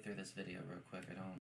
through this video real quick. I don't.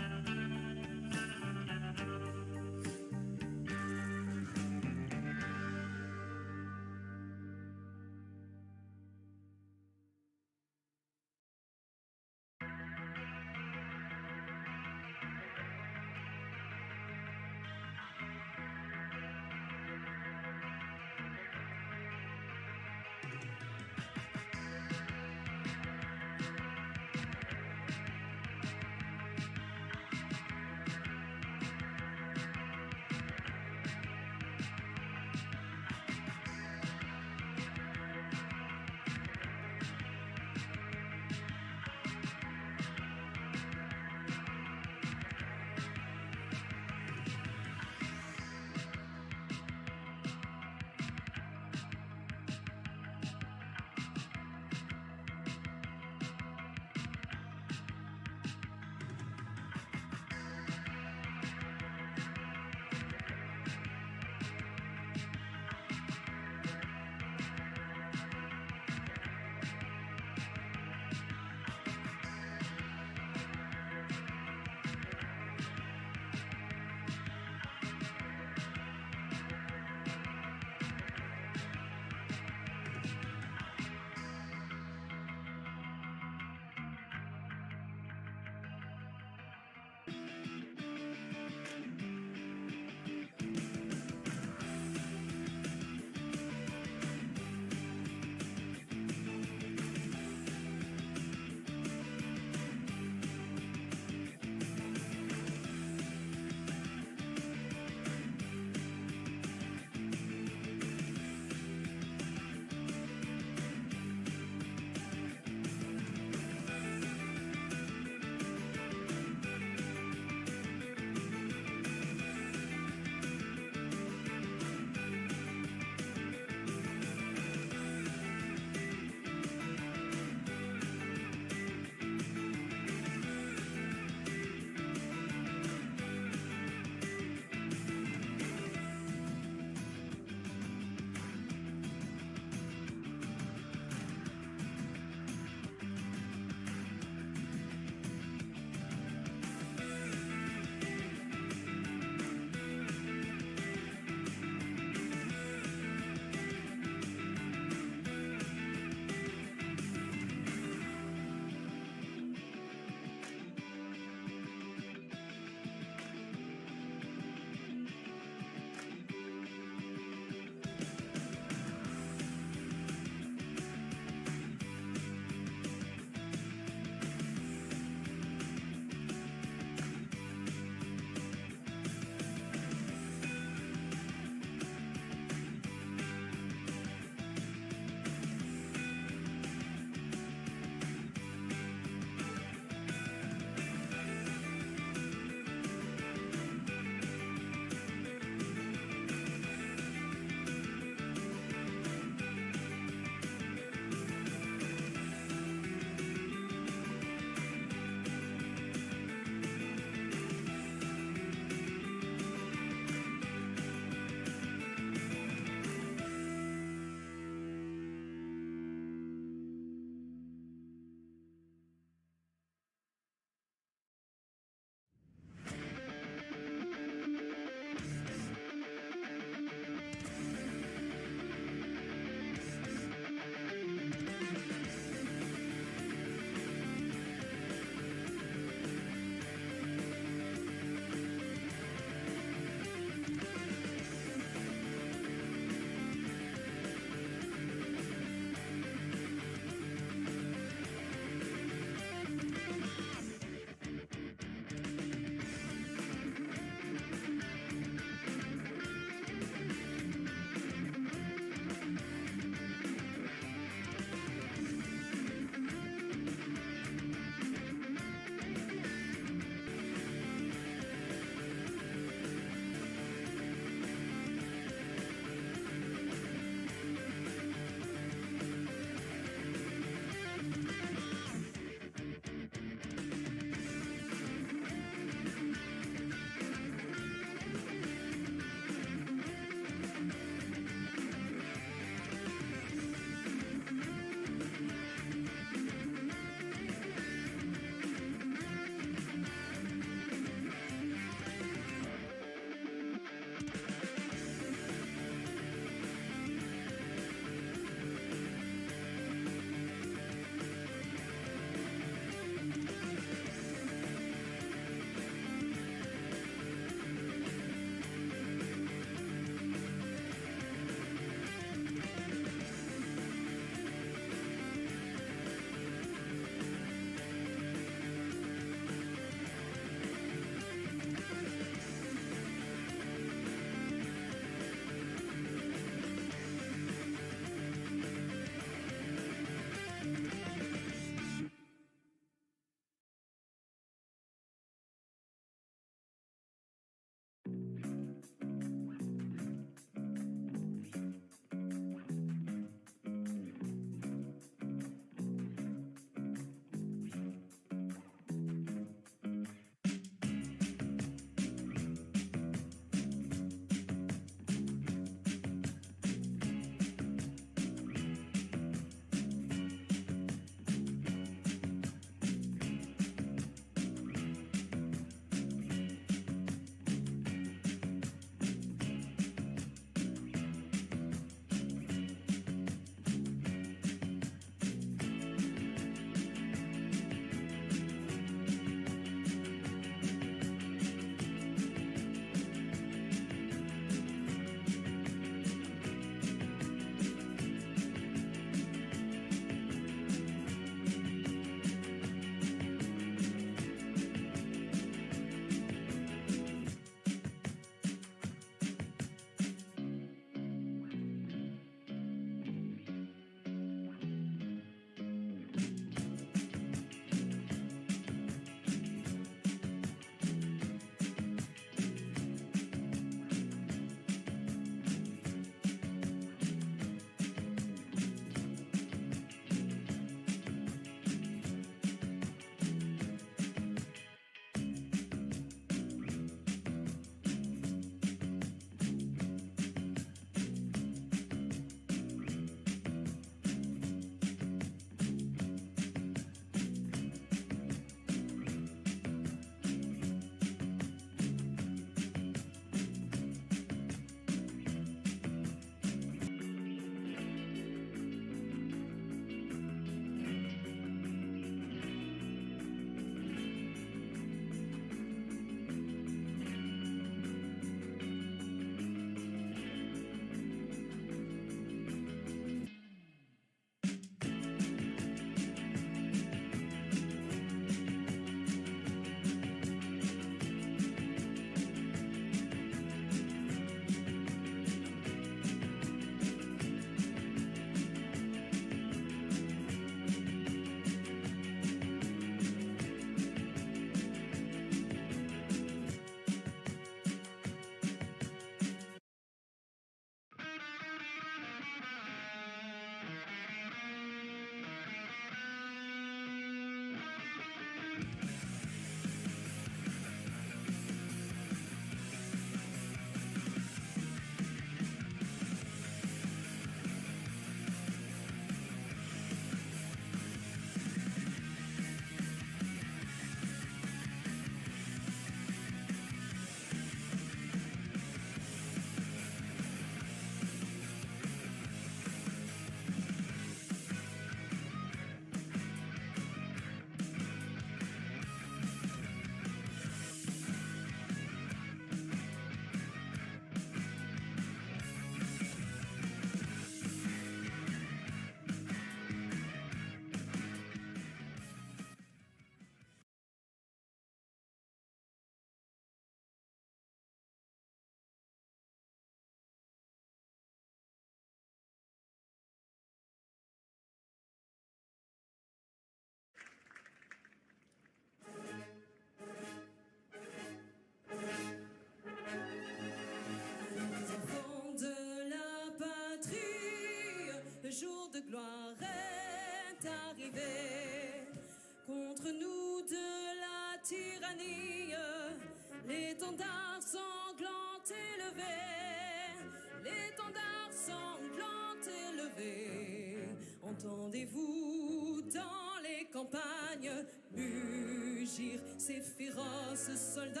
Entendez-vous dans les campagnes mugir ces féroces soldats?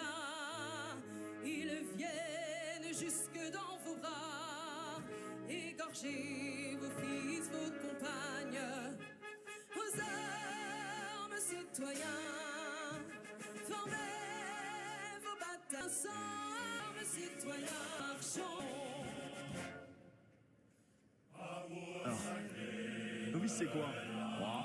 Ils viennent jusque dans vos bras, égorger vos fils, vos compagnes. Aux armes, citoyens, formez vos batailles ensemble, citoyens, marchons. Alors, novice, c'est quoi? 3.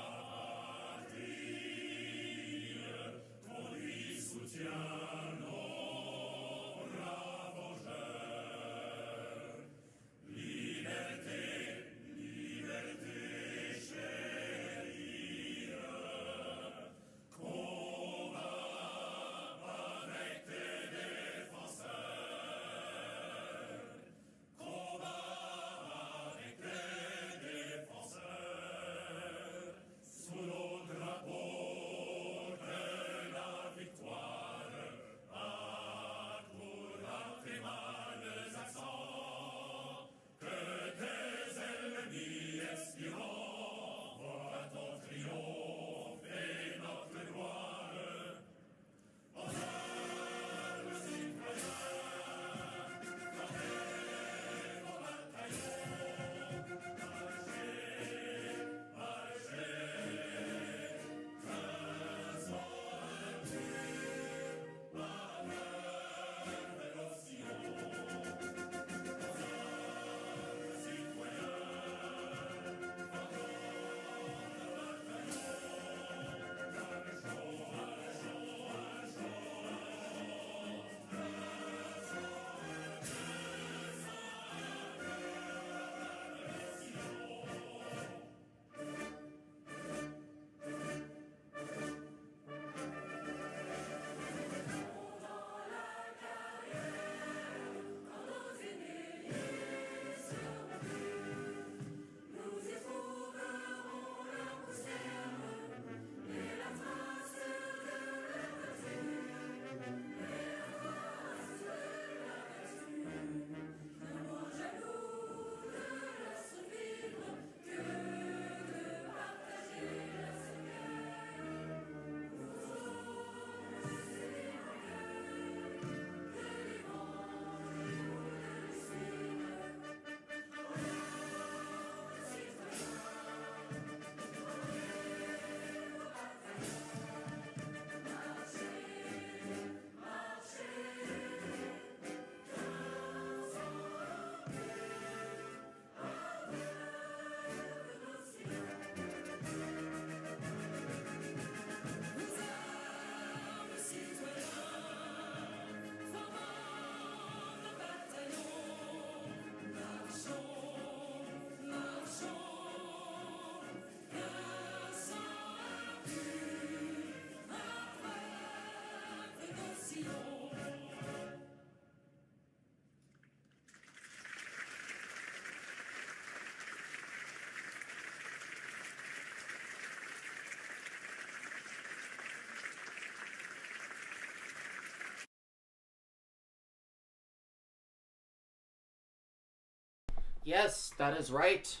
Yes, that is right.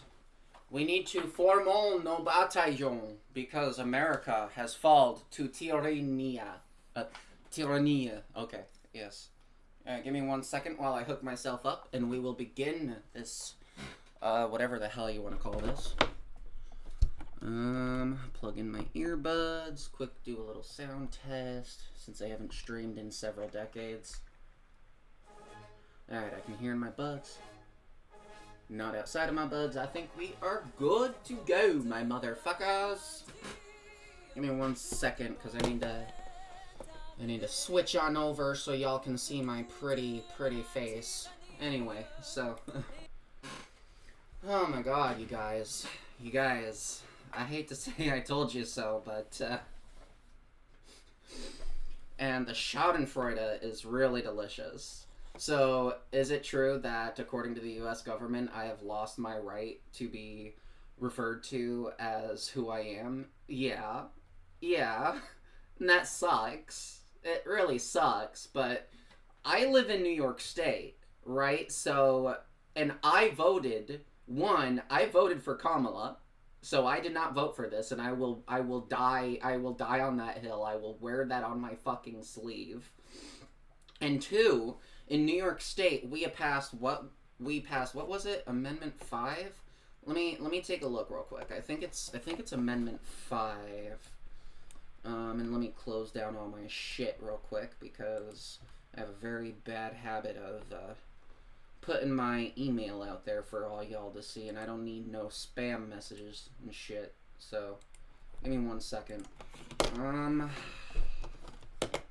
We need to form nos bataillons because America has fallen to tyranny. Tyranny. Okay, yes. Give me 1 second while I hook myself up and we will begin this, whatever the hell you want to call this. Plug in my earbuds, quick do a little sound test since I haven't streamed in several decades. Alright, I can hear in my buds. Not outside of my buds. I think we are good to go, my motherfuckers. Give me 1 second, because I need to switch on over so y'all can see my pretty face. Anyway, so oh my god, you guys. I hate to say I told you so, but and the Shaudenfreude is really delicious. So, is it true that, according to the U.S. government, I have lost my right to be referred to as who I am? Yeah. And that sucks. It really sucks, but I live in New York State, right? So, and I voted for Kamala, So I did not vote for this, and I will die on that hill. I will wear that on my fucking sleeve. And two, in New York State, we passed what was it? Amendment 5? Let me take a look real quick. I think it's Amendment 5. And let me close down all my shit real quick because I have a very bad habit of putting my email out there for all y'all to see, and I don't need no spam messages and shit. So, give me 1 second.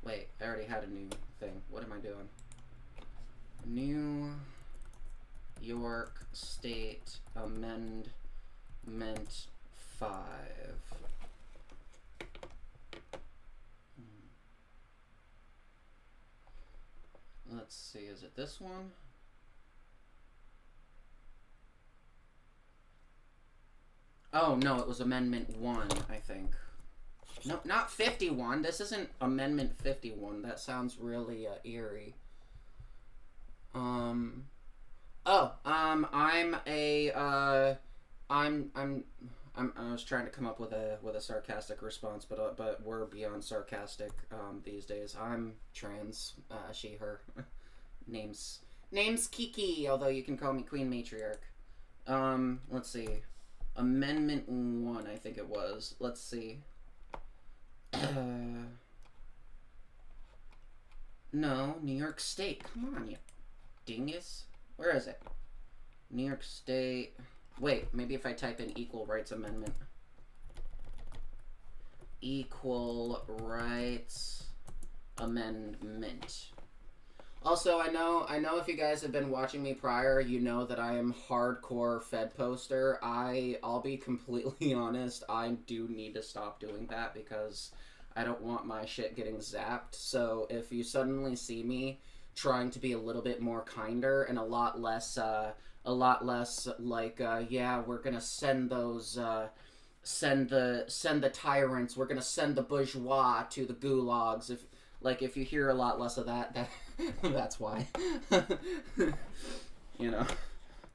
Wait, I already had a new thing. What am I doing? New York State Amendment 5. Let's see, is it this one? Oh, no, it was Amendment 1, I think. No, not 51. This isn't Amendment 51. That sounds really eerie. I was trying to come up with a sarcastic response, but we're beyond sarcastic these days. I'm trans, she, her. Name's Kiki, although you can call me Queen Matriarch. Let's see. Amendment 1, I think it was. Let's see. No, New York State. Come on, you dingus. Where is it? New York State. Wait, maybe if I type in Equal Rights Amendment. Equal Rights Amendment. Also, I know if you guys have been watching me prior, you know that I am hardcore Fed poster. I'll be completely honest, I do need to stop doing that because I don't want my shit getting zapped. So if you suddenly see me trying to be a little bit more kinder and a lot less like, yeah, we're gonna send those, send the tyrants, we're gonna send the bourgeois to the gulags. If you hear a lot less of that that's why. You know.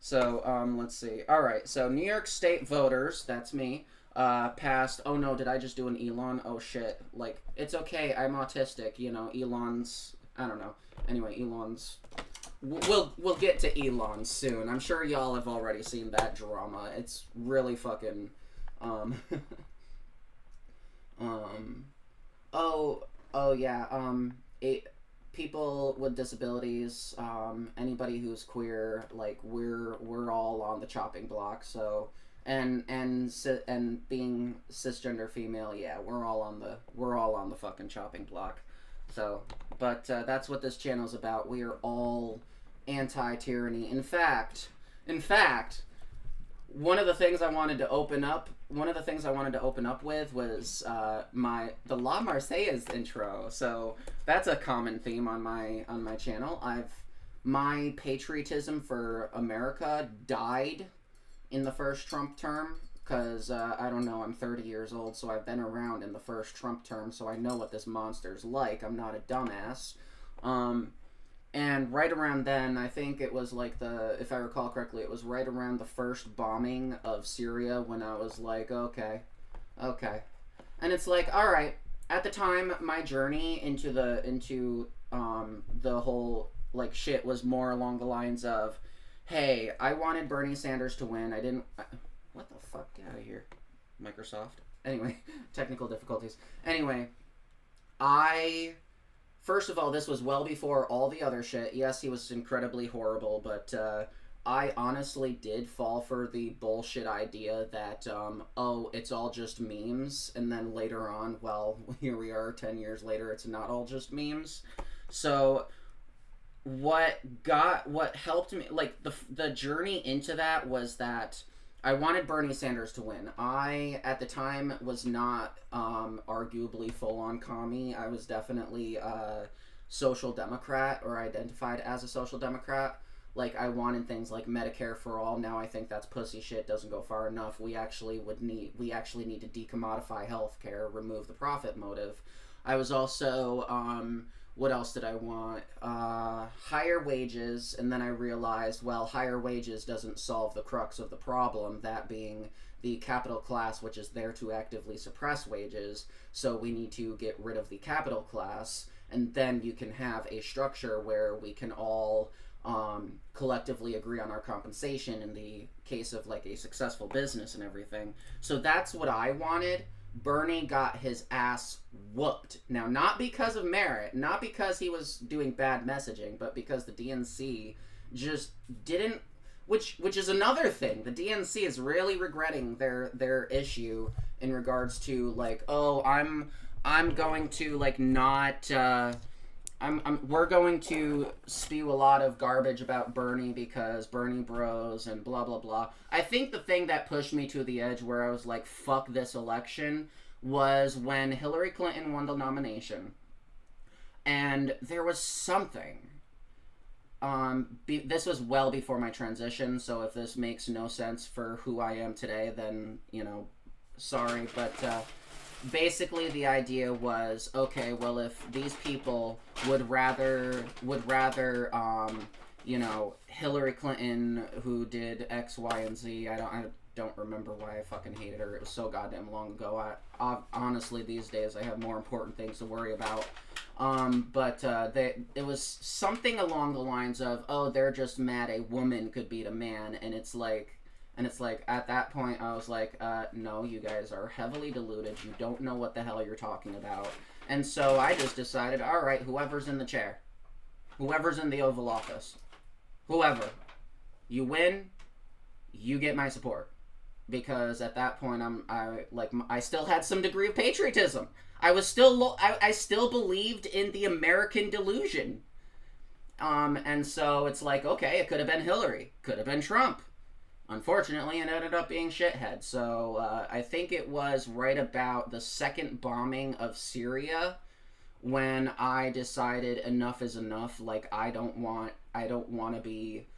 So, let's see. Alright, so New York State voters, that's me, passed, oh no, did I just do an Elon? Oh shit. Like, it's okay, I'm autistic, you know, Elon's, I don't know. Anyway, Elon's, we'll get to Elon soon. I'm sure y'all have already seen that drama. It's really fucking, oh yeah, people with disabilities, anybody who's queer, like we're all on the chopping block. So, and being cisgender female, yeah, we're all on the fucking chopping block. So, but that's what this channel's about. We are all anti-tyranny. In fact, one of the things I wanted to open up with was the La Marseillaise intro. So that's a common theme on my channel. My patriotism for America died in the first Trump term because I don't know, I'm 30 years old, so I've been around in the first Trump term, so I know what this monster's like. I'm not a dumbass. And right around then, I think it was like if I recall correctly, it was right around the first bombing of Syria when I was like, okay. And it's like, all right, at the time, my journey into the whole, like, shit was more along the lines of, hey, I wanted Bernie Sanders to win. What the fuck? Get out of here, Microsoft. Anyway, technical difficulties. Anyway, first of all, this was well before all the other shit. Yes, he was incredibly horrible, but I honestly did fall for the bullshit idea that, oh, it's all just memes, and then later on, well, here we are 10 years later, it's not all just memes. So what helped me, like, the journey into that was that I wanted Bernie Sanders to win. I, at the time, was not arguably full-on commie. I was definitely a social democrat, or identified as a social democrat. Like, I wanted things like Medicare for all. Now I think that's pussy shit, doesn't go far enough. We actually need to decommodify healthcare, remove the profit motive. I was also, what else did I want? Higher wages, and then I realized, well, higher wages doesn't solve the crux of the problem, that being the capital class, which is there to actively suppress wages. So we need to get rid of the capital class, and then you can have a structure where we can all collectively agree on our compensation in the case of like a successful business and everything. So that's what I wanted. Bernie got his ass whooped. Now, not because of merit, not because he was doing bad messaging, but because the DNC just didn't, which is another thing. The DNC is really regretting their issue in regards to like, oh, I'm going to like not we're going to spew a lot of garbage about Bernie because Bernie bros and blah blah blah. I think the thing that pushed me to the edge where I was like, fuck this election, was when Hillary Clinton won the nomination. And there was something. This was well before my transition, so if this makes no sense for who I am today, then, you know, sorry. But basically the idea was, okay, well, if these people would rather you know, Hillary Clinton, who did X, Y, and Z, I don't remember why I fucking hated her. It was so goddamn long ago. I honestly, these days, I have more important things to worry about. It was something along the lines of, oh, they're just mad a woman could beat a man, and it's like, at that point, I was like, no, you guys are heavily deluded. You don't know what the hell you're talking about. And so I just decided, all right, whoever's in the chair, whoever's in the Oval Office, whoever, you win, you get my support. Because at that point, I still had some degree of patriotism. I still believed in the American delusion. And so it's like, okay, it could have been Hillary, could have been Trump. Unfortunately, it ended up being shithead. So I think it was right about the second bombing of Syria when I decided enough is enough. Like, I don't want to be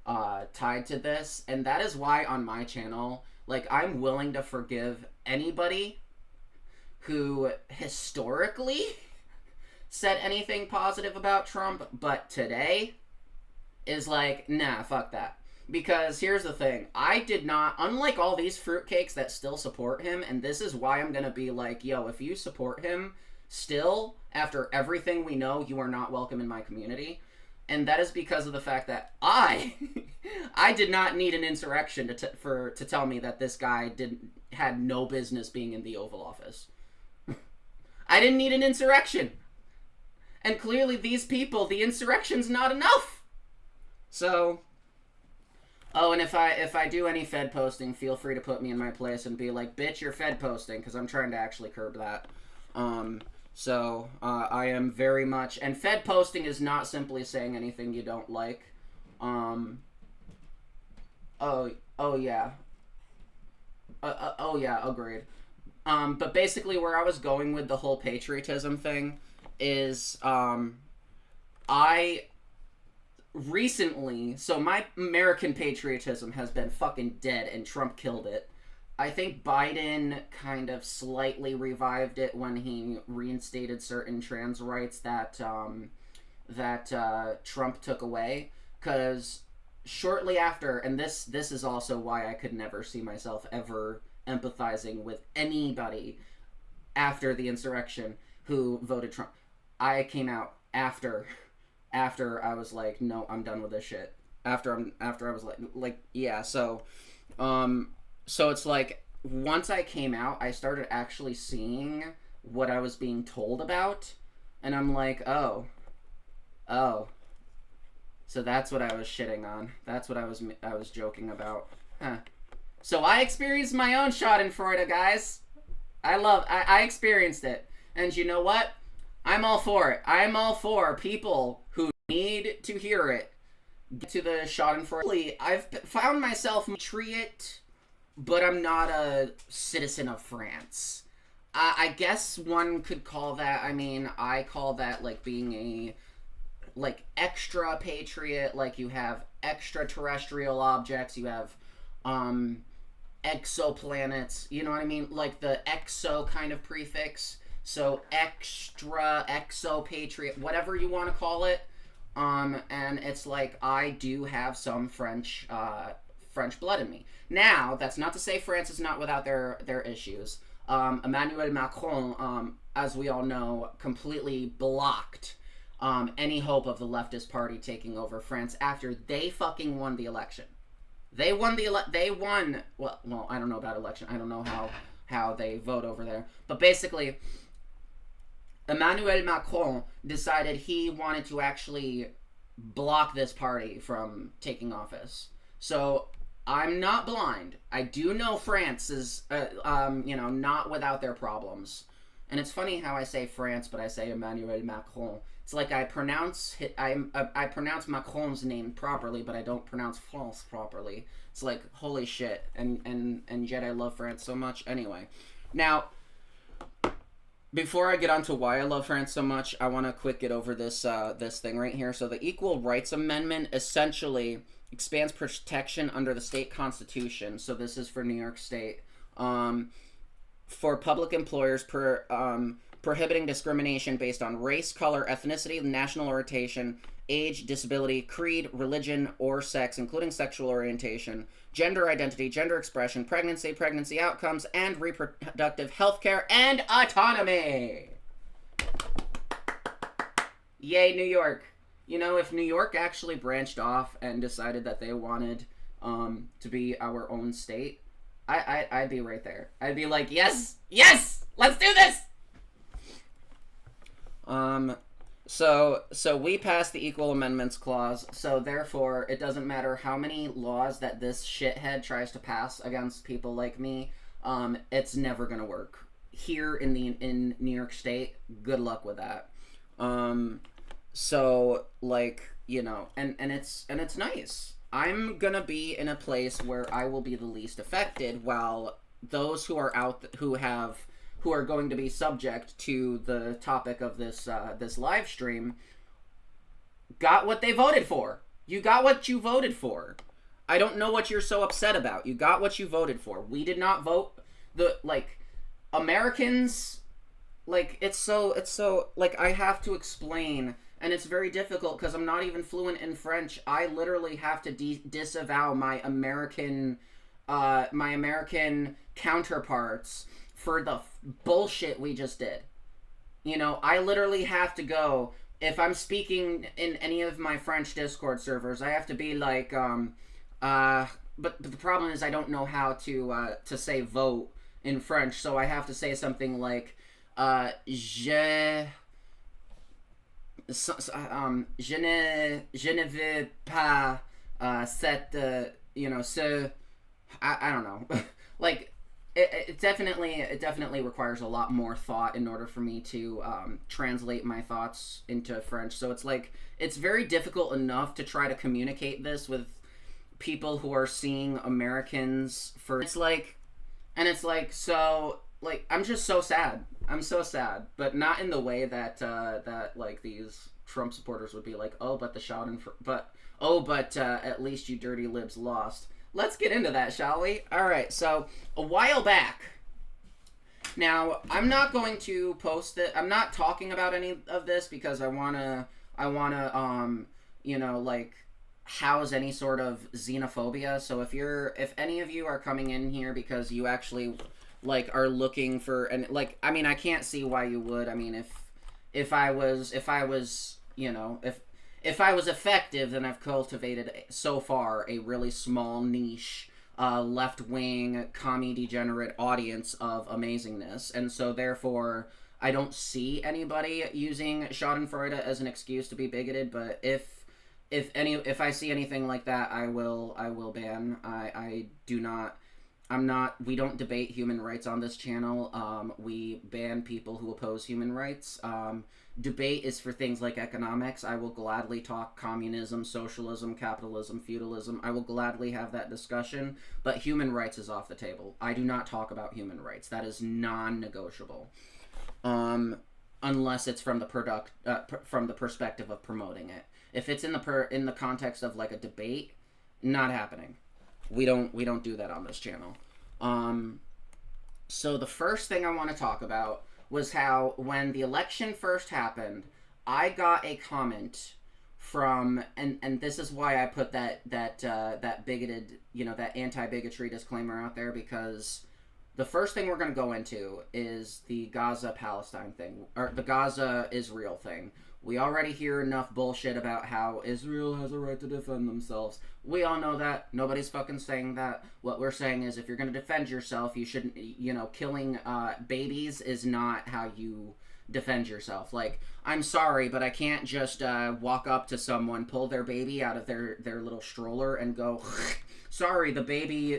tied to this. And that is why on my channel, like, I'm willing to forgive anybody who historically said anything positive about Trump, but today is like, nah, fuck that. Because here's the thing, I did not, unlike all these fruitcakes that still support him, and this is why I'm gonna be like, yo, if you support him, still, after everything we know, you are not welcome in my community. And that is because of the fact that I did not need an insurrection to tell me that this guy had no business being in the Oval Office. I didn't need an insurrection. And clearly these people, the insurrection's not enough. So, oh, and if I do any Fed posting, feel free to put me in my place and be like, bitch, you're Fed posting, because I'm trying to actually curb that. So, I am very much... And Fed posting is not simply saying anything you don't like. Oh yeah. Oh yeah, agreed. But basically where I was going with the whole patriotism thing is, I recently... So my American patriotism has been fucking dead, and Trump killed it. I think Biden kind of slightly revived it when he reinstated certain trans rights that Trump took away. Because shortly after, and this is also why I could never see myself ever empathizing with anybody after the insurrection who voted Trump. I came out after I was like, no, I'm done with this shit. After I was like yeah, so so it's like, once I came out, I started actually seeing what I was being told about, and I'm like, oh, so that's what I was shitting on. That's what I was joking about. Huh. So I experienced my own Shaudenfreude, guys. I experienced it, and you know what? I'm all for it. I'm all for people who need to hear it. Get to the Shaudenfreude. I've found myself patriot, but I'm not a citizen of France. I guess one could call that, I mean, I call that like being a, like, extra patriot. Like, you have extraterrestrial objects, you have exoplanets, you know what I mean? Like the exo kind of prefix. So extra, exo patriot, whatever you want to call it. And it's like, I do have some French French blood in me. Now, that's not to say France is not without their issues. Emmanuel Macron, as we all know, completely blocked any hope of the leftist party taking over France after they fucking won the election. They won well, I don't know about election. I don't know how they vote over there. But basically, Emmanuel Macron decided he wanted to actually block this party from taking office. So I'm not blind. I do know France is, not without their problems. And it's funny how I say France, but I say Emmanuel Macron. It's like I pronounce Macron's name properly, but I don't pronounce France properly. It's like, holy shit. And yet I love France so much. Anyway, now, before I get on to why I love France so much, I want to quick get over this thing right here. So the Equal Rights Amendment essentially expands protection under the state constitution. So this is for New York State. For public employers prohibiting discrimination based on race, color, ethnicity, national orientation, age, disability, creed, religion, or sex, including sexual orientation, gender identity, gender expression, pregnancy outcomes, and reproductive health care and autonomy. Yay, New York. You know, if New York actually branched off and decided that they wanted to be our own state, I'd be right there. I'd be like, yes, let's do this. So we passed the Equal Amendments Clause, so therefore it doesn't matter how many laws that this shithead tries to pass against people like me, it's never gonna work. Here in New York State, good luck with that. So, like, you know, and it's nice. I'm gonna be in a place where I will be the least affected, while those who are who are going to be subject to the topic of this live stream got what they voted for. You got what you voted for. I don't know what you're so upset about. You got what you voted for. We did not vote. Americans, it's so I have to explain. And it's very difficult because I'm not even fluent in French. I literally have to disavow my American counterparts for the bullshit we just did. You know, I literally have to go, if I'm speaking in any of my French Discord servers, I have to be like, but the problem is I don't know how to say vote in French, so I have to say something like, je ne veux pas cette ce I don't know. Like it definitely requires a lot more thought in order for me to translate my thoughts into French. So it's very difficult enough to try to communicate this with people who are seeing Americans for I'm just so sad. I'm so sad, but not in the way that these Trump supporters would be like, oh, but the Shaudenfreude, but at least you dirty libs lost. Let's get into that, shall we? All right. So a while back. Now I'm not going to post it. I'm not talking about any of this because I wanna house any sort of xenophobia. So if any of you are coming in here because you actually are looking for, and I mean, I can't see why you would. I mean, if I was effective, then I've cultivated so far a really small niche, left-wing, commie degenerate audience of amazingness, and so therefore I don't see anybody using Shaudenfreude as an excuse to be bigoted. But if I see anything like that, I will ban. We don't debate human rights on this channel. We ban people who oppose human rights. Debate is for things like economics. I will gladly talk communism, socialism, capitalism, feudalism. I will gladly have that discussion, but human rights is off the table. I do not talk about human rights. That is non-negotiable. Unless it's from the perspective of promoting it. If it's in the context of a debate, not happening. We don't do that on this channel. So the first thing I want to talk about was how when the election first happened, I got a comment from, and this is why I put that bigoted, that anti-bigotry disclaimer out there, because the first thing we're going to go into is the Gaza-Palestine thing, or the Gaza-Israel thing. We already hear enough bullshit about how Israel has a right to defend themselves. We all know that. Nobody's fucking saying that. What we're saying is, if you're going to defend yourself, you shouldn't, killing babies is not how you defend yourself. Like, I'm sorry, but I can't just walk up to someone, pull their baby out of their little stroller and go, sorry, the baby,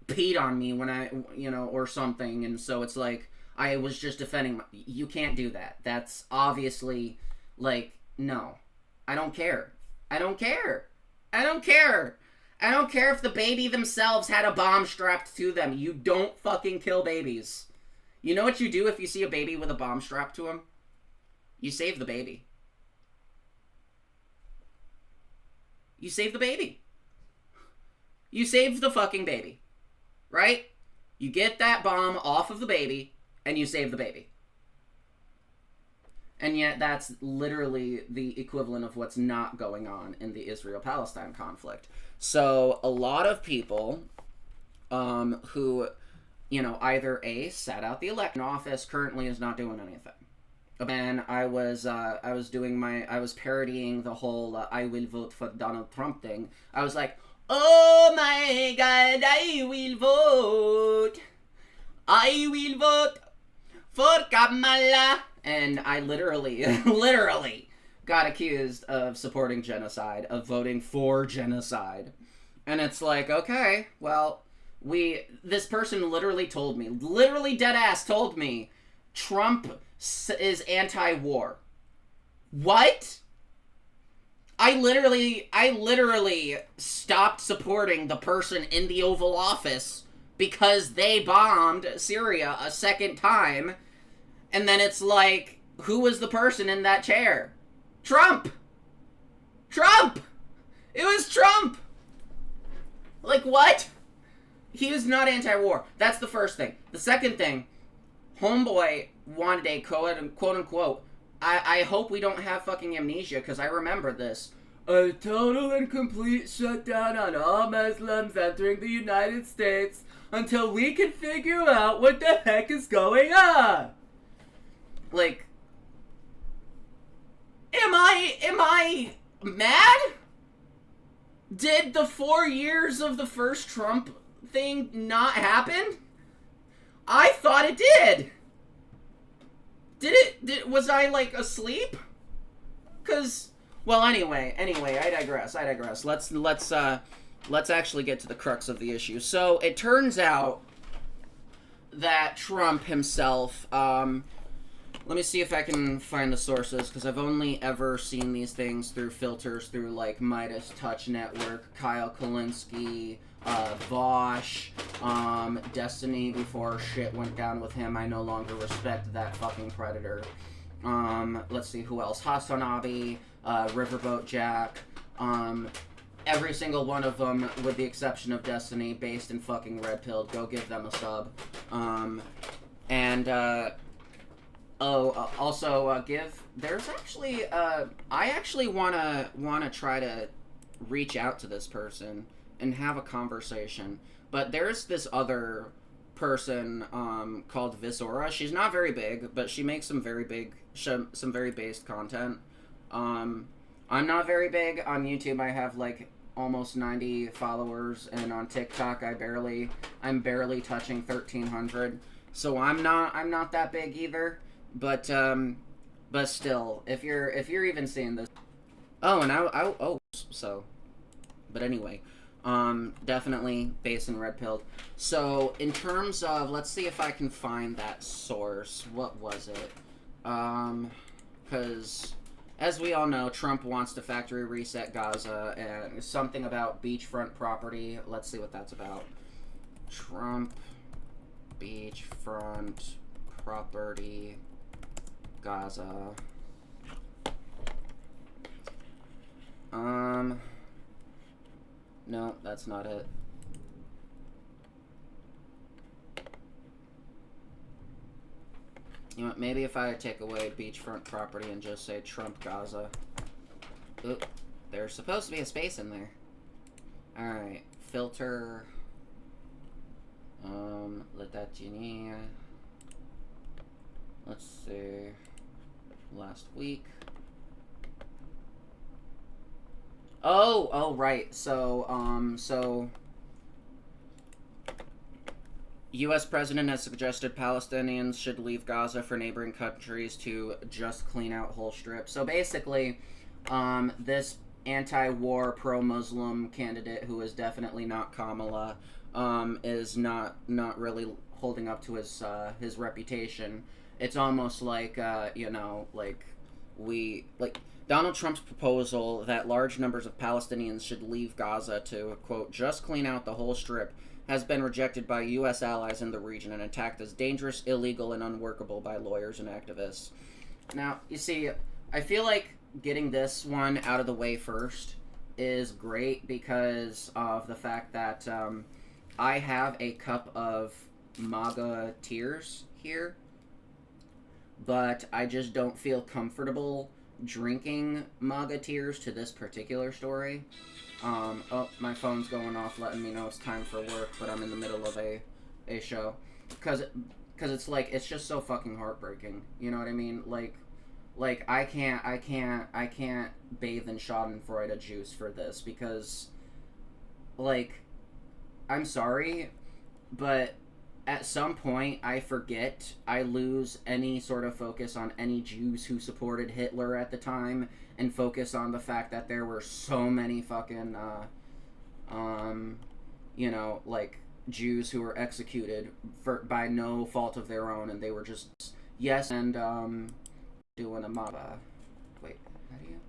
peed on me when I, or something, and so it's like, I was just defending you can't do that. That's obviously, like, no. I don't care. I don't care. I don't care. I don't care if the baby themselves had a bomb strapped to them. You don't fucking kill babies. You know what you do if you see a baby with a bomb strapped to him? You save the baby. You save the baby. You save the fucking baby. Right? You get that bomb off of the baby, and you save the baby. And yet that's literally the equivalent of what's not going on in the Israel-Palestine conflict. So a lot of people who, either A, sat out the election office, currently is not doing anything. And I was parodying the whole I will vote for Donald Trump thing. I was like, oh my God, I will vote. I will vote for Kamala. And I literally got accused of supporting genocide, of voting for genocide. And it's like, okay, well, this person literally told me, dead ass told me, Trump is anti-war. What? I literally stopped supporting the person in the Oval Office because they bombed Syria a second time. And then it's like, who was the person in that chair? Trump! Trump! It was Trump! Like, what? He was not anti-war. That's the first thing. The second thing, homeboy wanted a quote-unquote, I hope we don't have fucking amnesia, because I remember this. A total and complete shutdown on all Muslims entering the United States until we can figure out what the heck is going on. Like, am I mad? Did the 4 years of the first Trump thing not happen? I thought it did. Was I, like, asleep? 'Cause, well, anyway, I digress. Let's actually get to the crux of the issue. So, it turns out that Trump himself, let me see if I can find the sources, because I've only ever seen these things through filters through, like, Midas Touch Network, Kyle Kulinski, Vosh, Destiny before shit went down with him. I no longer respect that fucking predator. Let's see, who else? Hasanabi, Riverboat Jack, every single one of them, with the exception of Destiny, based in fucking Red Pilled. Go give them a sub. There's actually, I actually wanna try to reach out to this person and have a conversation. But there's this other person, called Visora. She's not very big, but she makes some very based content. I'm not very big on YouTube. I have, like, almost 90 followers, and on TikTok I'm barely touching 1,300. So I'm not that big either. But still, if you're even seeing this, but anyway, definitely base and red pilled. So in terms of, let's see if I can find that source. What was it? Because as we all know, Trump wants to factory reset Gaza, and something about beachfront property. Let's see what that's about. Trump beachfront property. Gaza. No, that's not it. You know what, maybe if I take away beachfront property and just say Trump Gaza. Oop, there's supposed to be a space in there. Alright, filter. Let that genie. Let's see. Last week. Oh, right. So U.S. President has suggested Palestinians should leave Gaza for neighboring countries to just clean out whole strip. So basically, this anti-war, pro-Muslim candidate, who is definitely not Kamala, is not really holding up to his reputation. It's almost like Donald Trump's proposal that large numbers of Palestinians should leave Gaza to, quote, just clean out the whole strip has been rejected by U.S. allies in the region and attacked as dangerous, illegal, and unworkable by lawyers and activists. Now, you see, I feel like getting this one out of the way first is great because of the fact that I have a cup of MAGA tears here, but I just don't feel comfortable drinking MAGA tears to this particular story. Oh, my phone's going off letting me know it's time for work, but I'm in the middle of a show. Because it's like, it's just so fucking heartbreaking. You know what I mean? Like I can't bathe in Shaudenfreude juice for this because, like, I'm sorry, but at some point I lose any sort of focus on any Jews who supported Hitler at the time and focus on the fact that there were so many fucking Jews who were executed by no fault of their own, and they were just doing a MAGA. Wait, how do you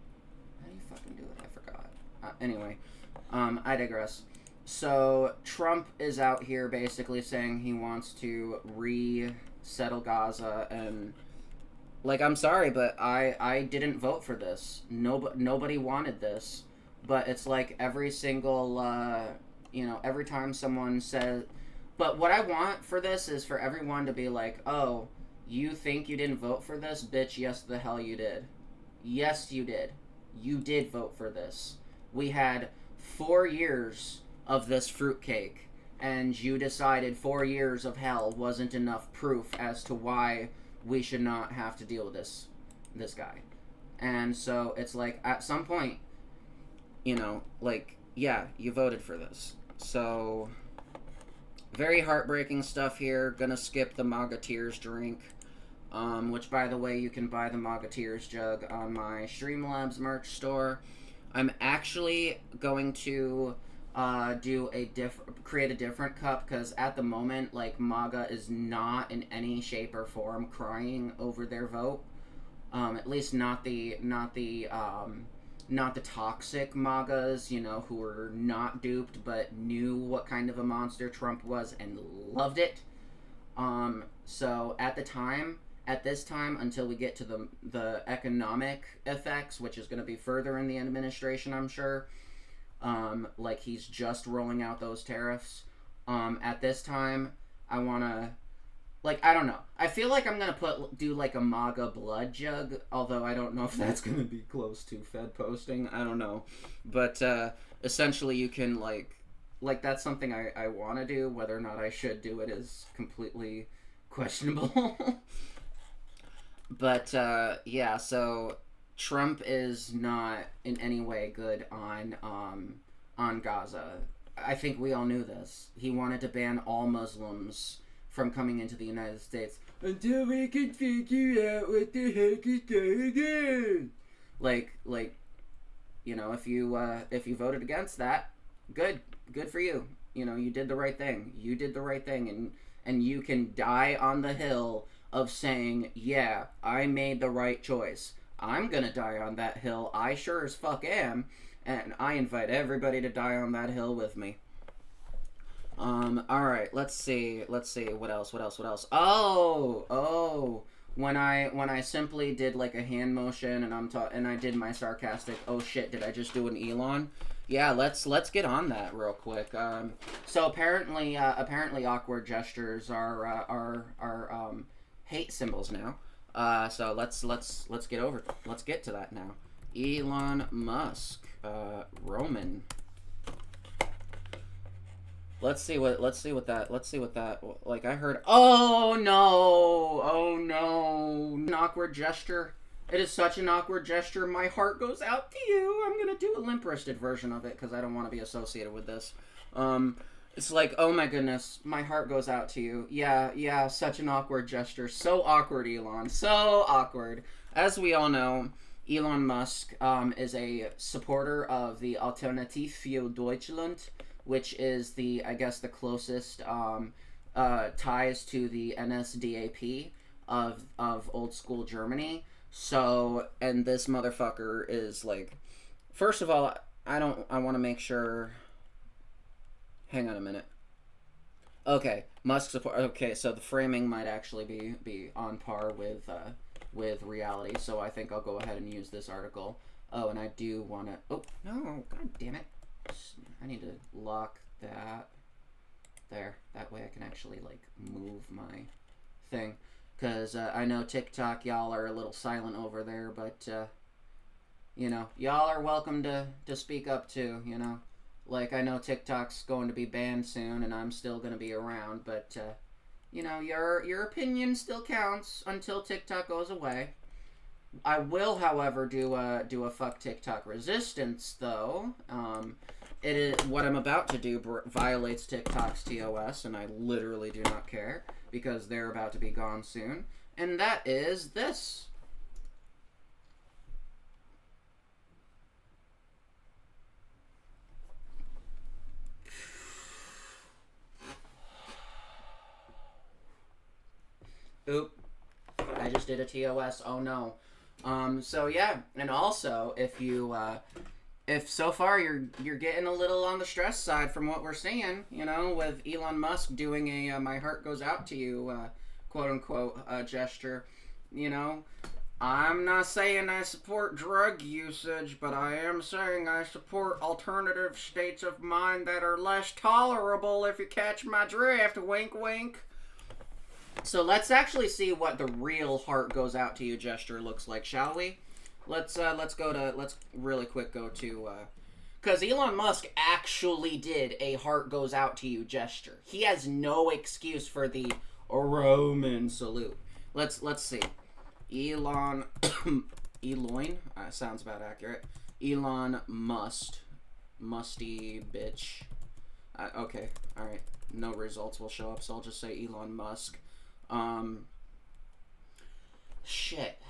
fucking do it? I forgot. Anyway, I digress. So Trump is out here basically saying he wants to resettle Gaza, and like, I'm sorry, but I didn't vote for this. Nobody wanted this, but it's like every single every time someone says, but what I want for this is for everyone to be like, oh, you think you didn't vote for this? Bitch, yes the hell you did. Yes, you did. You did vote for this. We had 4 years of this fruitcake, and you decided 4 years of hell wasn't enough proof as to why we should not have to deal with this guy. And so it's like, at some point, yeah, you voted for this. So, very heartbreaking stuff here. Gonna skip the MAGA Tears drink. Which, by the way, you can buy the MAGA Tears jug on my Streamlabs merch store. I'm actually going to create a different cup, because at the moment, like, MAGA is not in any shape or form crying over their vote. At least not the toxic MAGAs, who were not duped but knew what kind of a monster Trump was and loved it. So at this time, until we get to the economic effects, which is going to be further in the administration, I'm sure, like, he's just rolling out those tariffs. At this time, I want to, like, I don't know. I feel like I'm going to do like a MAGA blood jug, although I don't know if that's going to be close to Fed posting. I don't know. But essentially you can, like that's something I want to do. Whether or not I should do it is completely questionable. But yeah, so Trump is not in any way good on Gaza. I think we all knew this. He wanted to ban all Muslims from coming into the United States until we can figure out what the heck is going on. Like, if you voted against that, good for you. You did the right thing. You did the right thing, and you can die on the hill of saying, yeah, I made the right choice. I'm gonna die on that hill. I sure as fuck am, and I invite everybody to die on that hill with me. Alright, let's see, what else? Oh, when I simply did like a hand motion and I did my sarcastic, oh shit, did I just do an Elon? Yeah, let's get on that real quick. So apparently awkward gestures are hate symbols now. So let's get to that now. Elon Musk, Roman. Let's see what that, like, I heard. Oh no, an awkward gesture. It is such an awkward gesture. My heart goes out to you. I'm gonna do a limp-wristed version of it because I don't want to be associated with this. It's like, oh my goodness, my heart goes out to you. Yeah, such an awkward gesture. So awkward, Elon. So awkward. As we all know, Elon Musk is a supporter of the Alternative für Deutschland, which is the closest ties to the NSDAP of old school Germany. So, and this motherfucker is like, first of all, I want to make sure. Hang on a minute. Okay, Musk support. Okay, so the framing might actually be on par with reality. So I think I'll go ahead and use this article. Oh, and I do want to. Oh no! God damn it! I need to lock that there. That way I can actually like move my thing. Because I know TikTok, y'all are a little silent over there, but you know, y'all are welcome to speak up too. You know. Like, I know TikTok's going to be banned soon, and I'm still going to be around, but, you know, your opinion still counts until TikTok goes away. I will, however, do a fuck TikTok resistance, though. It is what I'm about to do violates TikTok's TOS, and I literally do not care, because they're about to be gone soon. And that is this. Oop. I just did a TOS. Oh no. So yeah, and also if you if so far you're getting a little on the stress side from what we're seeing, you know, with Elon Musk doing a my heart goes out to you quote unquote gesture, you know, I'm not saying I support drug usage, but I am saying I support alternative states of mind that are less tolerable, if you catch my drift. Wink wink. So let's actually see what the real heart goes out to you gesture looks like, shall we? Let's really quick go to, because Elon Musk actually did a heart goes out to you gesture. He has no excuse for the Roman salute. Let's see. Eloin, sounds about accurate. Elon musty bitch. Okay, all right. No results will show up, so I'll just say Elon Musk. Shit.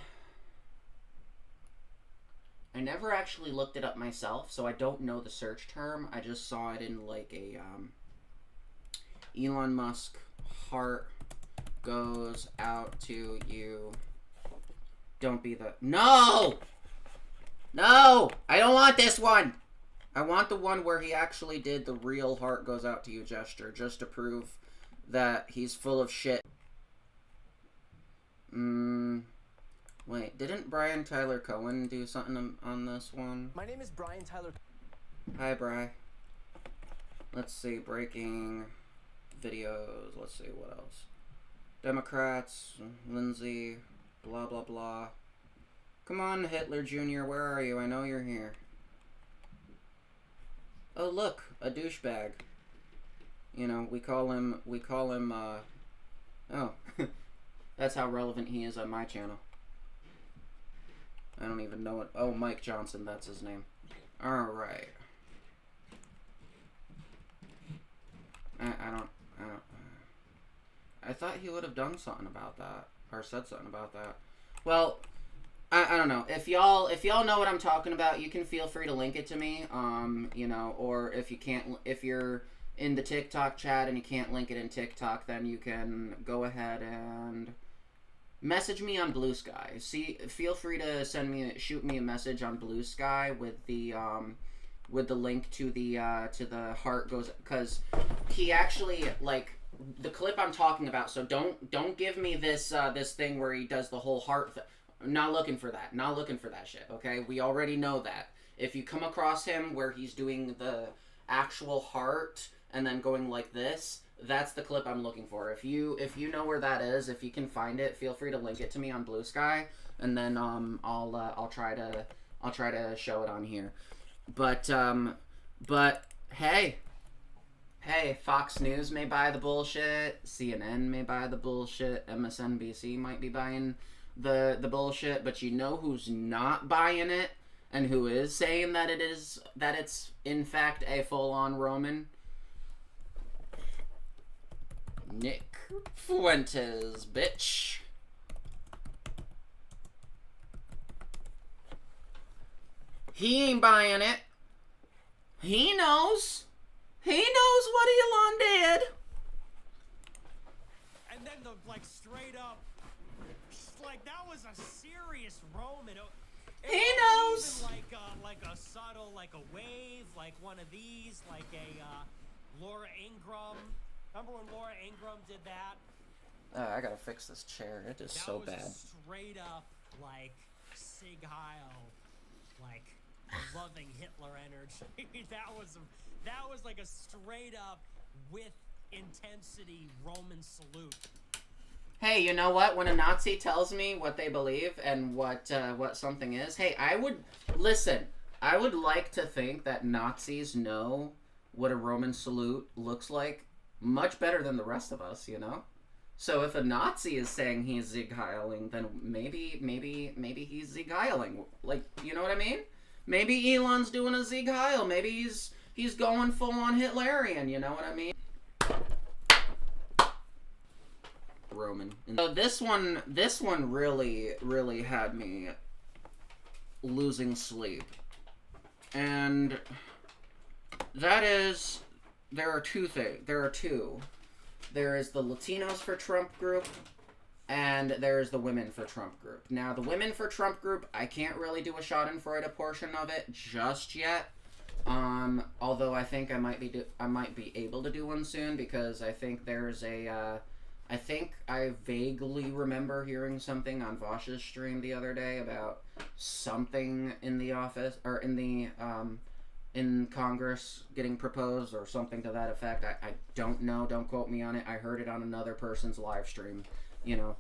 I never actually looked it up myself, so I don't know the search term. I just saw it in like a, Elon Musk heart goes out to you. Don't be the... No! No! I don't want this one! I want the one where he actually did the real heart goes out to you gesture, just to prove that he's full of shit. Wait, didn't Brian Tyler Cohen do something on this one? My name is Brian Tyler. Hi, Bri. Let's see, breaking videos. Let's see, what else? Democrats, Lindsay, blah, blah, blah. Come on, Hitler Jr., where are you? I know you're here. Oh, look, a douchebag. You know, we call him, oh. That's how relevant he is on my channel. I don't even know it. Oh, Mike Johnson, that's his name. Alright. I thought he would have done something about that. Or said something about that. Well, I don't know. If y'all know what I'm talking about, you can feel free to link it to me. You know, or if you can't, if you're in the TikTok chat and you can't link it in TikTok, then you can go ahead and message me on Blue Sky. Feel free to shoot me a message on Blue Sky with the link to the heart goes, because he actually, like, the clip I'm talking about. So don't give me this this thing where he does the whole heart. Not looking for that. Not looking for that shit. Okay, we already know that. If you come across him where he's doing the actual heart and then going like this, That's the clip I'm looking for. If you know where that is, if you can find it, feel free to link it to me on Blue Sky, and then I'll try to show it on here. But hey, Fox News may buy the bullshit, CNN may buy the bullshit, MSNBC might be buying the bullshit, but you know who's not buying it and who is saying that it's in fact a full-on Roman? Nick Fuentes, bitch. He ain't buying it. He knows. He knows what Elon did. And then the, like, straight up, like, that was a serious Roman. He knows. Even like a subtle, like a wave, like one of these, like a Laura Ingraham. Remember when Laura Ingraham did that? I gotta fix this chair. It is so bad. That was a straight up, like, Sig Heil, like, loving Hitler energy. that was like a straight up, with intensity, Roman salute. Hey, you know what? When a Nazi tells me what they believe and what something is, hey, I would like to think that Nazis know what a Roman salute looks like much better than the rest of us, you know? So if a Nazi is saying he's Sig Heiling, then maybe he's Sig Heiling. Like, you know what I mean? Maybe Elon's doing a Sig Heil. Maybe he's going full on Hitlerian, you know what I mean? Roman. So this one really had me losing sleep. And that is, there are two. There is the Latinos for Trump group, and there is the Women for Trump group. Now, the Women for Trump group, I can't really do a Shaudenfreude portion of it just yet. Although I think I might be able to do one soon, because I think there's a I think I vaguely remember hearing something on Vosh's stream the other day about something in the office, or in Congress getting proposed, or something to that effect. I don't know. Don't quote me on it. I heard it on another person's live stream. You know,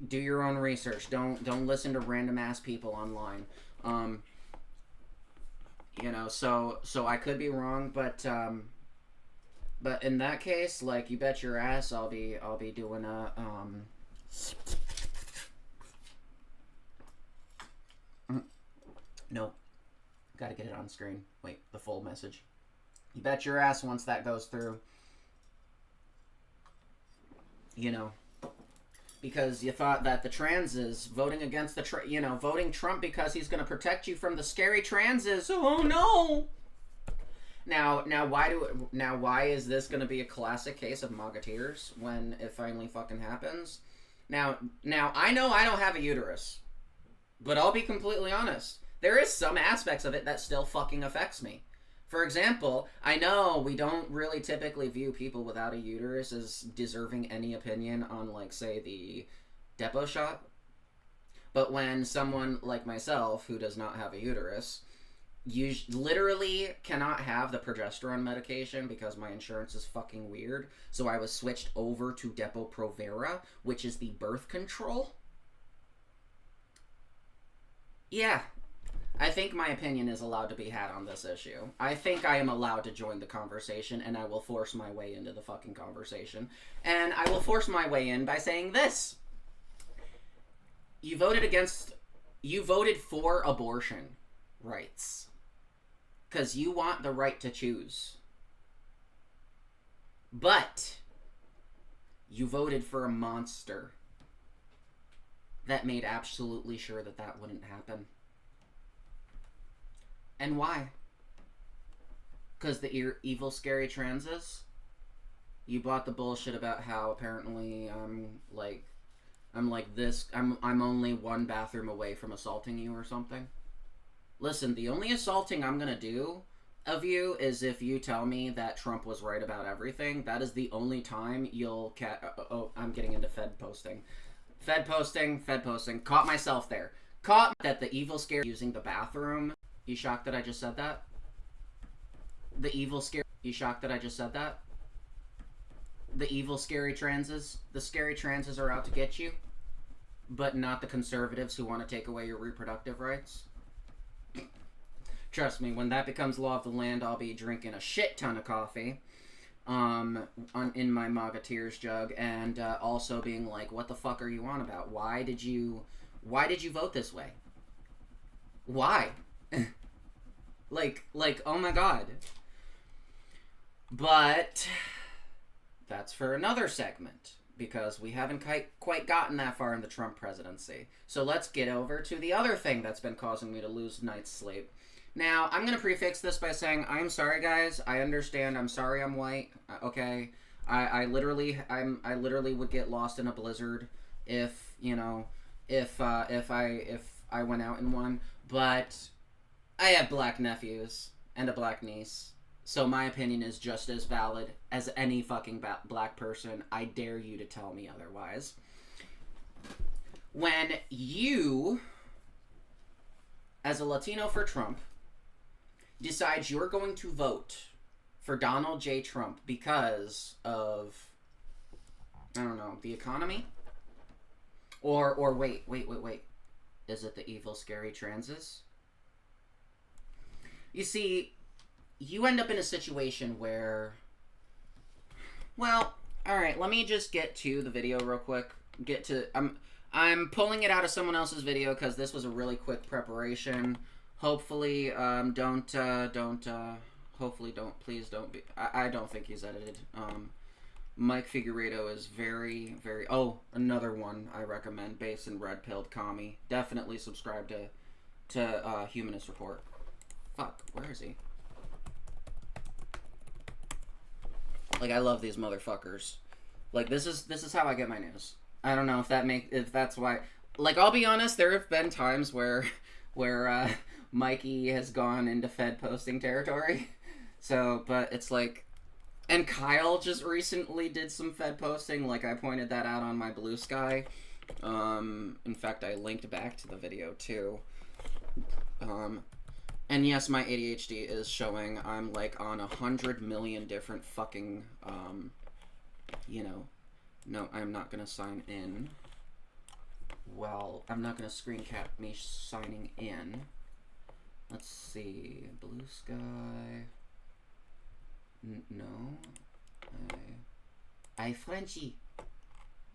do your own research. Don't listen to random ass people online. You know, so I could be wrong, but in that case, like, you bet your ass I'll be doing a no. Gotta get it on screen. Wait, the full message. You bet your ass once that goes through, you know, because you thought that the transes voting against the voting Trump because he's going to protect you from the scary transes. Oh no. Now why is this going to be a classic case of MAGA tears when it finally fucking happens? Now I know I don't have a uterus, but I'll be completely honest. There is some aspects of it that still fucking affects me. For example, I know we don't really typically view people without a uterus as deserving any opinion on, like, say, the depot shot. But when someone like myself, who does not have a uterus, you literally cannot have the progesterone medication because my insurance is fucking weird, so I was switched over to Depo-Provera, which is the birth control. Yeah. I think my opinion is allowed to be had on this issue. I think I am allowed to join the conversation, and I will force my way into the fucking conversation. And I will force my way in by saying this. You voted for abortion rights. Because you want the right to choose. But you voted for a monster that made absolutely sure that that wouldn't happen. And why? Because the evil, scary transes? You bought the bullshit about how apparently I'm only one bathroom away from assaulting you or something. Listen, the only assaulting I'm gonna do of you is if you tell me that Trump was right about everything. That is the only time you'll I'm getting into Fed posting. Caught myself there. Caught that the evil, scary using the bathroom. You shocked that I just said that? The evil scare. You shocked that I just said that? the evil scary transes. The scary transes are out to get you, but not the conservatives who want to take away your reproductive rights. Trust me, when that becomes law of the land, I'll be drinking a shit ton of coffee in my MAGA tears jug, and also being like, what the fuck are you on about? Why did you vote this way? Why? like, oh my god. But that's for another segment, because we haven't quite gotten that far in the Trump presidency. So let's get over to the other thing that's been causing me to lose night's sleep. Now, I'm going to prefix this by saying, I'm sorry, guys. I understand. I'm sorry I'm white. Okay? I literally would get lost in a blizzard if, you know, if I went out in one. But I have black nephews and a black niece. So my opinion is just as valid as any fucking black person. I dare you to tell me otherwise. When you, as a Latino for Trump, decides you're going to vote for Donald J. Trump because of, I don't know, the economy? Or wait. Is it the evil, scary transes? You see, you end up in a situation where, well, alright, let me just get to the video real quick. I'm pulling it out of someone else's video because this was a really quick preparation. Hopefully, please don't be, I don't think he's edited. Mike Figueredo is very, very, oh, another one I recommend, Based in Red Pilled Commie. Definitely subscribe to Humanist Report. Fuck, where is he? Like, I love these motherfuckers. Like, this is how I get my news. I don't know if that's why, like, I'll be honest, there have been times where Mikey has gone into Fed posting territory. So, but it's like, and Kyle just recently did some Fed posting, like I pointed that out on my Blue Sky. In fact, I linked back to the video too. And yes, my ADHD is showing. I'm like on 100 million different fucking, you know, no, I'm not gonna sign in. Well, I'm not gonna screen cap me signing in. Let's see, Blue Sky. No. Frenchie.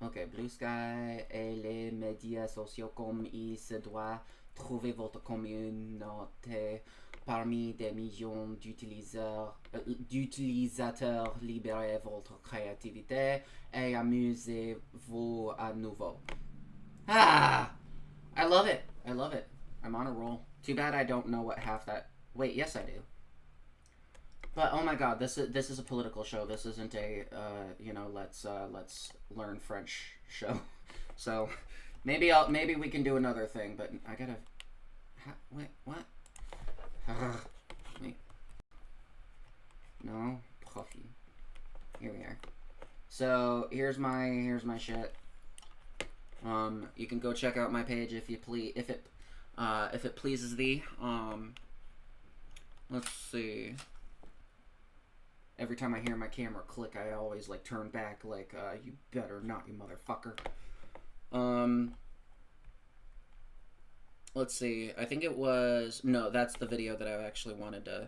Ok, Blue Sky et les médias sociaux comme il se doit trouver votre communauté parmi des millions d'utilisateurs, libérez votre créativité et amusez-vous à nouveau. Ah! I love it. I love it. I'm on a roll. Too bad I don't know what half that... Wait, yes I do. But oh my god, this is a political show. This isn't a you know, let's learn French show. So maybe we can do another thing. But I gotta. Wait, what? Wait. No, coffee. Here we are. So here's my shit. You can go check out my page if it pleases thee. Let's see. Every time I hear my camera click, I always like turn back like, you better not, you motherfucker. Let's see. I think it was, no, that's the video that I actually wanted to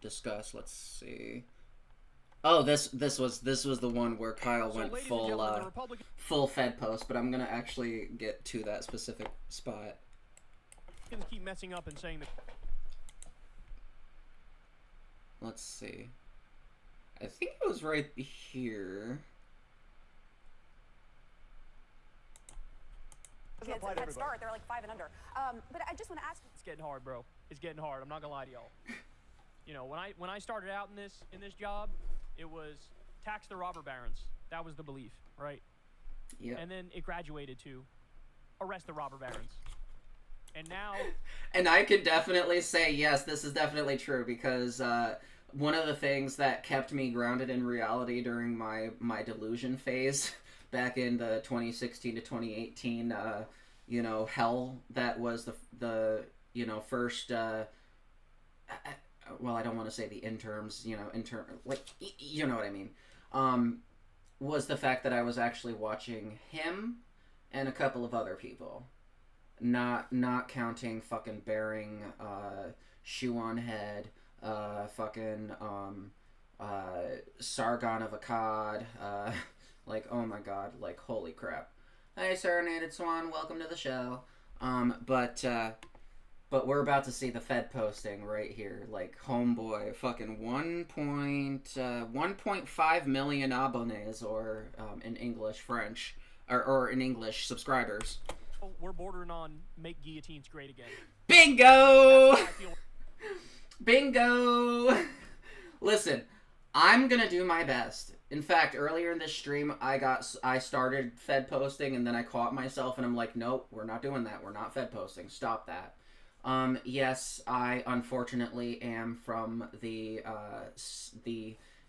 discuss. Let's see. Oh, this was the one where Kyle went full Fed post, but I'm gonna actually get to that specific spot. Keep messing up and saying that. Let's see. I think it was right here. Kids at Head Start, they're like 5 and under. But I just want to ask. It's getting hard, bro. It's getting hard. I'm not gonna lie to y'all. You know, when I started out in this job, it was tax the robber barons. That was the belief, right? Yeah. And then it graduated to arrest the robber barons. And now. And I can definitely say yes, this is definitely true, because one of the things that kept me grounded in reality during my delusion phase back in the 2016 to 2018 you know, hell that was the you know, first well, I don't want to say the interns, you know, like, you know what I mean, was the fact that I was actually watching him and a couple of other people. Not counting fucking Bearing, Shoe on Head, fucking, Sargon of Akkad, like, oh my god, like, holy crap. Hey, Serenaded Swan, welcome to the show. But we're about to see the Fed posting right here. Like, homeboy, fucking 1.5 million abonnés, or in English, French, or in English, subscribers. We're bordering on make guillotines great again. Bingo! Bingo! Listen, I'm gonna do my best. In fact, earlier in this stream, I started Fed posting, and then I caught myself, and I'm like, nope, we're not doing that. We're not Fed posting. Stop that. Yes, I unfortunately am from the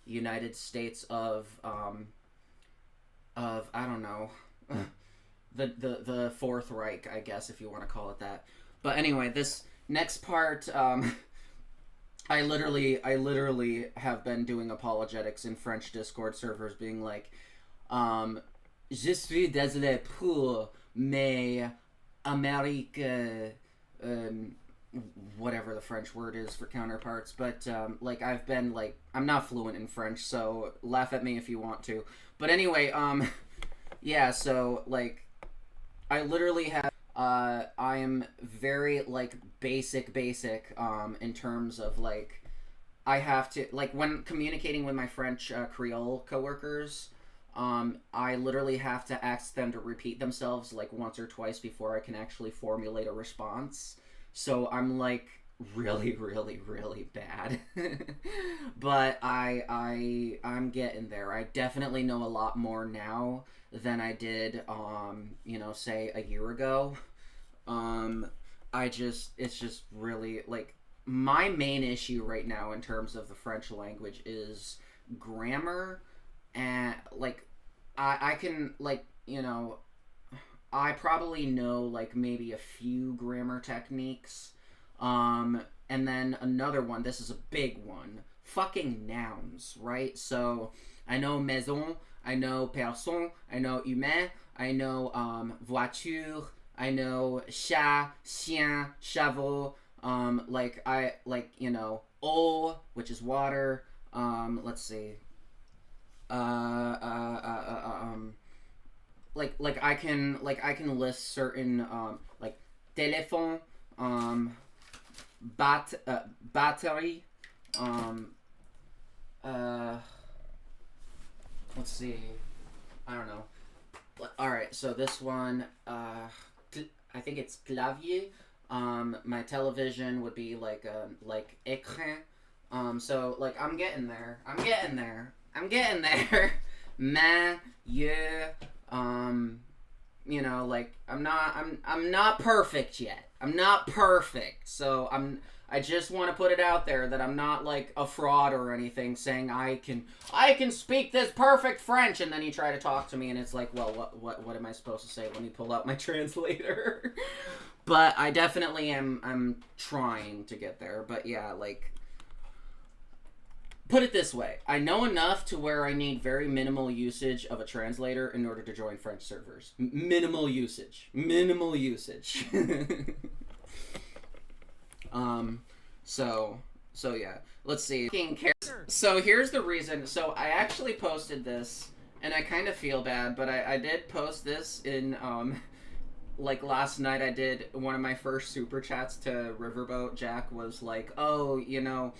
United States of I don't know, the Fourth Reich, I guess, if you want to call it that. But anyway, this next part, I literally have been doing apologetics in French Discord servers, being like, je suis désolé pour mes Amérique, whatever the French word is for counterparts, but like, I've been like, I'm not fluent in French, so laugh at me if you want to. But anyway, yeah, so like, I literally have I am very like basic in terms of like, I have to, like, when communicating with my French Creole coworkers, I literally have to ask them to repeat themselves like once or twice before I can actually formulate a response. So I'm like really bad. But I'm getting there. I definitely know a lot more now than I did you know, say a year ago. It's just really like, my main issue right now in terms of the French language is grammar. And like, I can, like, you know, I probably know like maybe a few grammar techniques. And then another one, this is a big one, fucking nouns, right? So I know maison, I know personne, I know humain, I know voiture, I know chat, chien, chaveau, like, you know, eau, which is water, let's see, like I can list certain, like, téléphone, battery, let's see, I don't know. Alright, so this one, I think it's clavier. My television would be like écran. So like, I'm getting there. Main, yeux, you know, like, I'm not perfect yet. I'm not perfect. So I just want to put it out there that I'm not like a fraud or anything, saying I can speak this perfect French, and then you try to talk to me and it's like, well, what am I supposed to say? Let me pull out my translator. But I definitely I'm trying to get there. But yeah, like, put it this way, I know enough to where I need very minimal usage of a translator in order to join French servers. Minimal usage. So yeah, let's see. So here's the reason. So I actually posted this, and I kind of feel bad, but I did post this in, like, last night. I did one of my first super chats to Riverboat. Jack was like, oh, you know,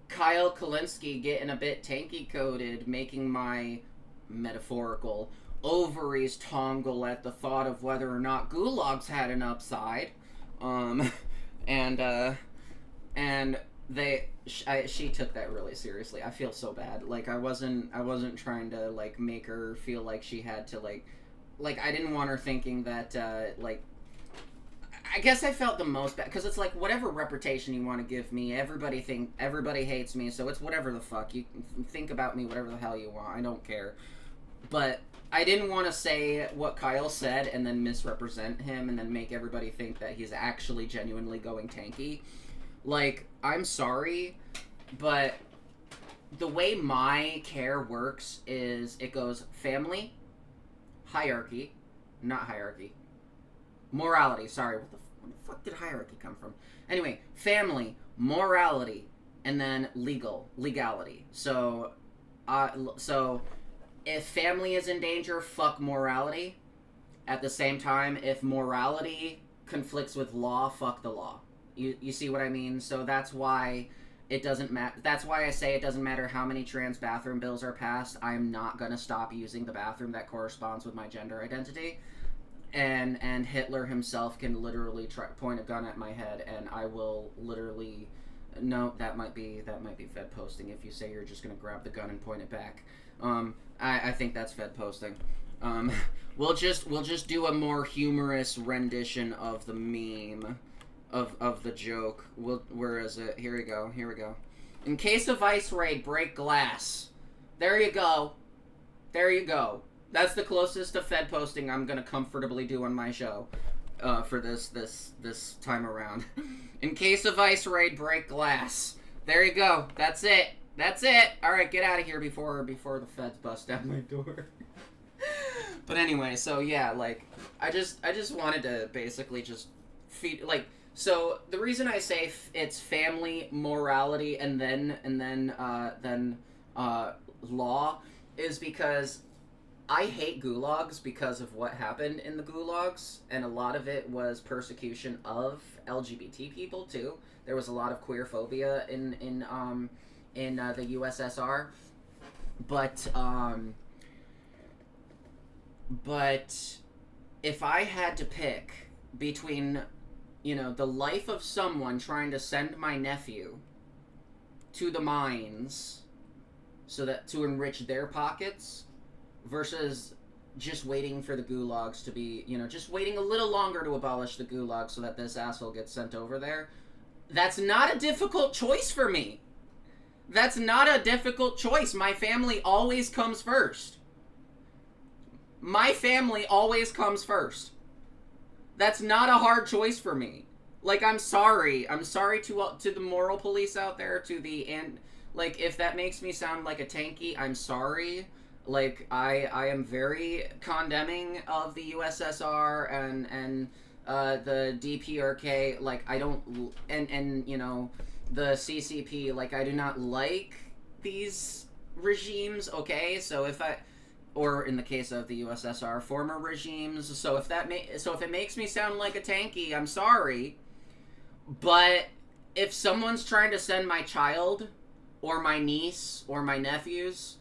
Kyle Kalinske getting a bit tanky coated, making my metaphorical ovaries tingle at the thought of whether or not gulags had an upside. She took that really seriously. I feel so bad. Like, I wasn't trying to, like, make her feel like she had to, like, I didn't want her thinking that, like, I guess I felt the most bad, because it's like, whatever reputation you want to give me, everybody hates me, so it's whatever the fuck. You can think about me whatever the hell you want. I don't care. But I didn't want to say what Kyle said and then misrepresent him and then make everybody think that he's actually genuinely going tanky. Like, I'm sorry, but the way my care works is it goes family, hierarchy, not hierarchy, morality, sorry, where the fuck did hierarchy come from? Anyway, family, morality, and then legality. So if family is in danger, fuck morality. At the same time, if morality conflicts with law, fuck the law. You see what I mean? So that's why it doesn't matter. That's why I say it doesn't matter how many trans bathroom bills are passed. I'm not gonna stop using the bathroom that corresponds with my gender identity. And Hitler himself can literally point a gun at my head, and I will literally. No, that might be Fed posting. If you say you're just gonna grab the gun and point it back, I think that's Fed posting. We'll just do a more humorous rendition of the meme, of the joke. Where is it? Here we go. In case of ice raid, break glass. There you go. That's the closest to Fed posting I'm gonna comfortably do on my show, for this time around. In case of ice raid, break glass. There you go. That's it. All right, get out of here before the feds bust down my door. But anyway, so yeah, like I just wanted to basically just feed, like, so the reason I say it's family, morality, and then law is because I hate gulags because of what happened in the gulags, and a lot of it was persecution of LGBT people too. There was a lot of queer phobia in the USSR, but if I had to pick between, the life of someone trying to send my nephew to the mines so that to enrich their pockets versus just waiting for the gulags to be, just waiting a little longer to abolish the gulag so that this asshole gets sent over there, that's not a difficult choice for me. That's not a difficult choice. My family always comes first. That's not a hard choice for me. Like, I'm sorry to the moral police out there, like, if that makes me sound like a tanky, I'm sorry. Like, I am very condemning of the USSR and the DPRK. Like, I don't, and the CCP. Like, I do not like these regimes. Okay, so or in the case of the USSR, former regimes. So if it makes me sound like a tanky, I'm sorry. But if someone's trying to send my child or my niece or my nephews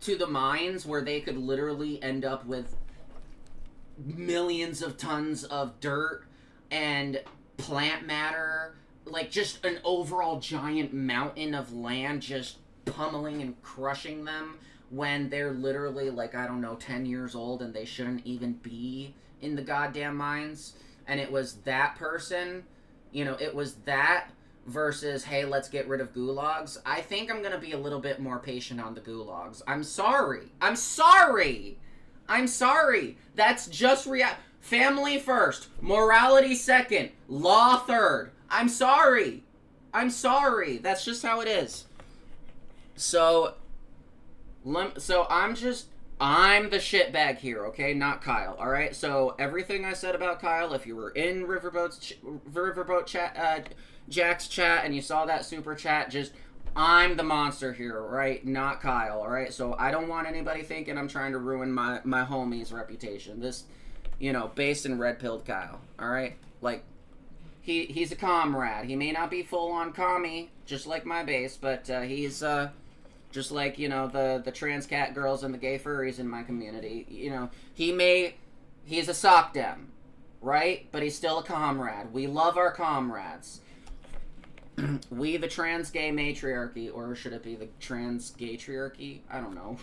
to the mines where they could literally end up with millions of tons of dirt and plant matter, like just an overall giant mountain of land just pummeling and crushing them when they're literally, like, I don't know, 10 years old and they shouldn't even be in the goddamn mines. And it was that person, it was that versus, hey, let's get rid of gulags. I think I'm going to be a little bit more patient on the gulags. I'm sorry. That's just family first, morality second, law third. I'm sorry. That's just how it is. So I'm the shitbag here, okay? Not Kyle, alright? So everything I said about Kyle, if you were in Riverboat chat, Jack's chat, and you saw that super chat, I'm the monster here, right? Not Kyle, alright? So I don't want anybody thinking I'm trying to ruin my homie's reputation. This, based in red-pilled Kyle, alright? Like, he's a comrade. He may not be full-on commie, just like my base, but he's, just like, the trans cat girls and the gay furries in my community. He's a sock dem, right? But he's still a comrade. We love our comrades. We, the trans gay matriarchy, or should it be the trans gay triarchy? I don't know.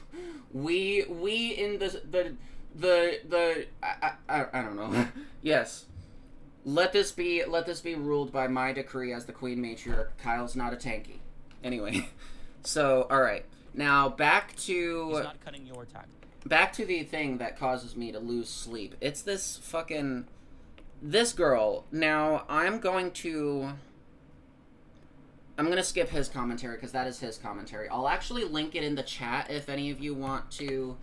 We in I don't know. Yes. Let this be ruled by my decree as the queen matriarch. Kyle's not a tanky. Anyway. So, alright. Now, back to... He's not cutting your tack. Back to the thing that causes me to lose sleep. It's this fucking... This girl. Now, I'm going to... I'm gonna skip his commentary because that is his commentary. I'll actually link it in the chat if any of you want to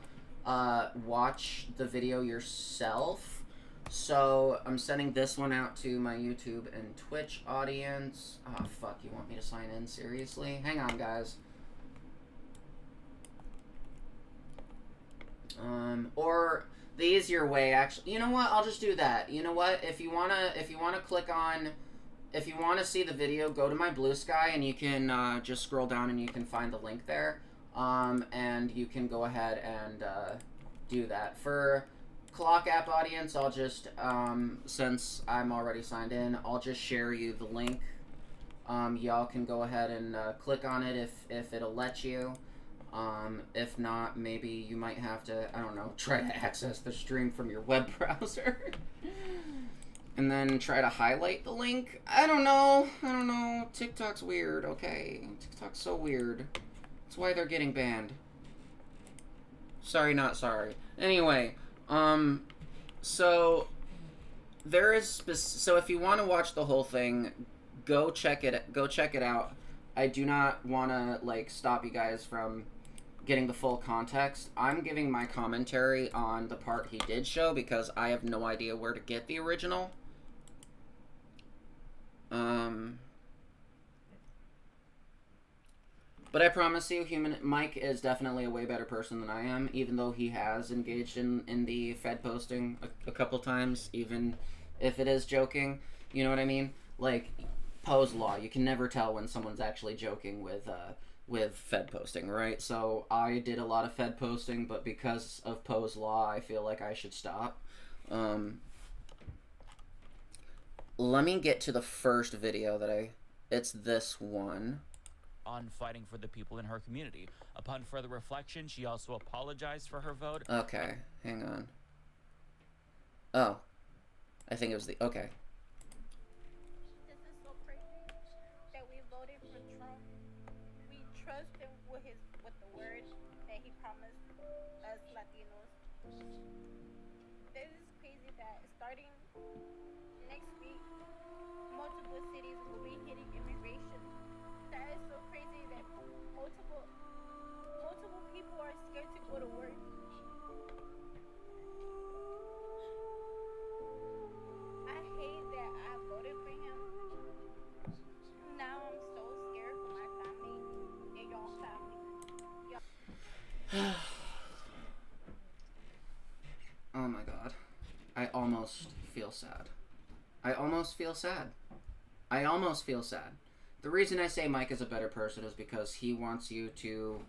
watch the video yourself. So I'm sending this one out to my YouTube and Twitch audience. Oh fuck, you want me to sign in? Seriously? Hang on, guys. Or the easier way, actually, you know what? I'll just do that. You know what? If you wanna click on, if you wanna see the video, go to my Blue Sky and you can just scroll down and you can find the link there. And you can go ahead and do that. For Clock App audience, I'll just since I'm already signed in, I'll just share you the link. Y'all can go ahead and click on it if it'll let you. If not, maybe you might have to, I don't know, try to access the stream from your web browser. And then try to highlight the link. I don't know. TikTok's weird, okay? TikTok's so weird. That's why they're getting banned. Sorry, not sorry. Anyway, so there is, so if you want to watch the whole thing, go check it out. I do not want to, like, stop you guys from getting the full context. I'm giving my commentary on the part he did show because I have no idea where to get the original. But I promise you, Mike is definitely a way better person than I am, even though he has engaged in the Fed posting a couple times, even if it is joking. You know what I mean? Like, Poe's Law, you can never tell when someone's actually joking with Fed posting, right? So I did a lot of Fed posting, but because of Poe's Law, I feel like I should stop. Let me get to the first video that it's this one. On fighting for the people in her community. Upon further reflection, she also apologized for her vote. Okay, hang on. Oh. I think it was the... Okay. This is so crazy that we voted for Trump. We trust him with the word that he promised us Latinos. This is crazy that starting next week, multiple cities will be hitting immigration. That is so crazy that multiple people are scared to go to work. I hate that I voted for him. Now I'm so scared for my family and y'all family. Oh my god. I almost feel sad. I almost feel sad. The reason I say Mike is a better person is because he wants you to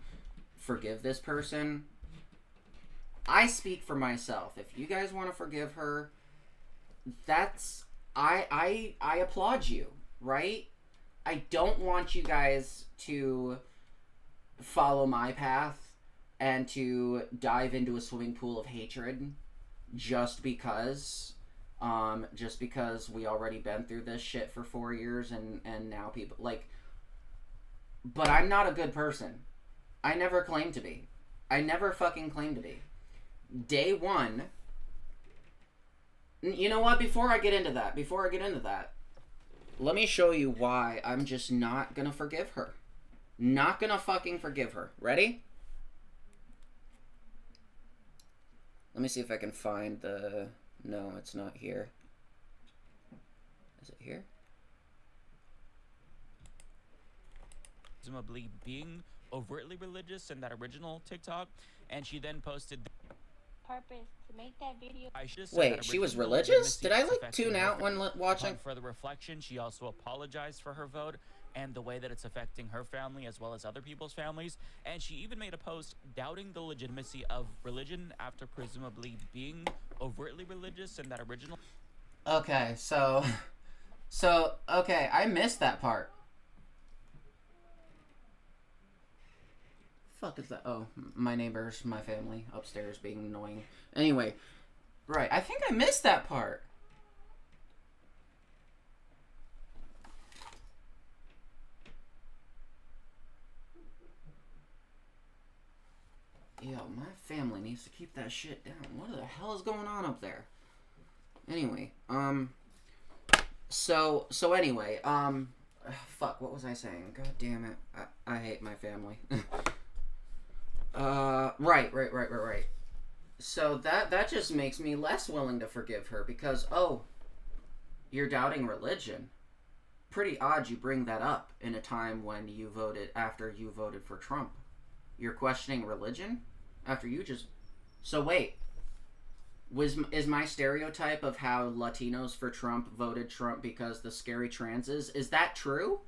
forgive this person. I speak for myself. If you guys want to forgive her, that's... I applaud you, right? I don't want you guys to follow my path and to dive into a swimming pool of hatred just because we already been through this shit for 4 years and now people, like, but I'm not a good person. I never claimed to be. I never fucking claimed to be. Day one, you know what, before I get into that, let me show you why I'm just not gonna forgive her. Not gonna fucking forgive her. Ready? Let me see if I can find the... No, it's not here. Is it here? Presumably being overtly religious in that original TikTok, and she then posted Purpose to make that video. Wait, she was religious? Did I like tune out when watching? Upon further reflection, she also apologized for her vote and the way that it's affecting her family as well as other people's families. And she even made a post doubting the legitimacy of religion after presumably being overtly religious in that original. Okay, so okay, I missed that part. Fuck is that? Oh, my neighbors, my family upstairs being annoying. Anyway, right, I think I missed that part. Yo, my family needs to keep that shit down. What the hell is going on up there? Anyway, so anyway, Fuck, what was I saying? God damn it. I hate my family. Right. So that just makes me less willing to forgive her because, oh, you're doubting religion. Pretty odd you bring that up in a time when you voted, after you voted for Trump. You're questioning religion? After you just... So wait. Is my stereotype of how Latinos for Trump voted Trump because the scary transes, is that true?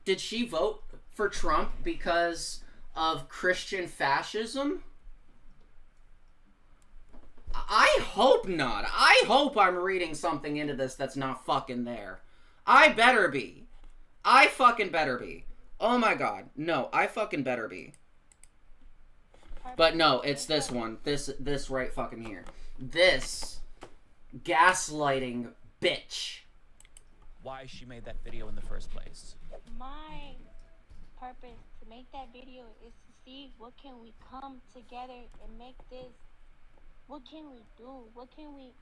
Did she vote for Trump because of Christian fascism? I hope not. I hope I'm reading something into this that's not fucking there. I better be. I fucking better be. Oh my god. No, I fucking better be. But no, it's this one. This right fucking here. This gaslighting bitch. Why she made that video in the first place. My purpose to make that video is to see what can we come together and make this. What can we do? What can we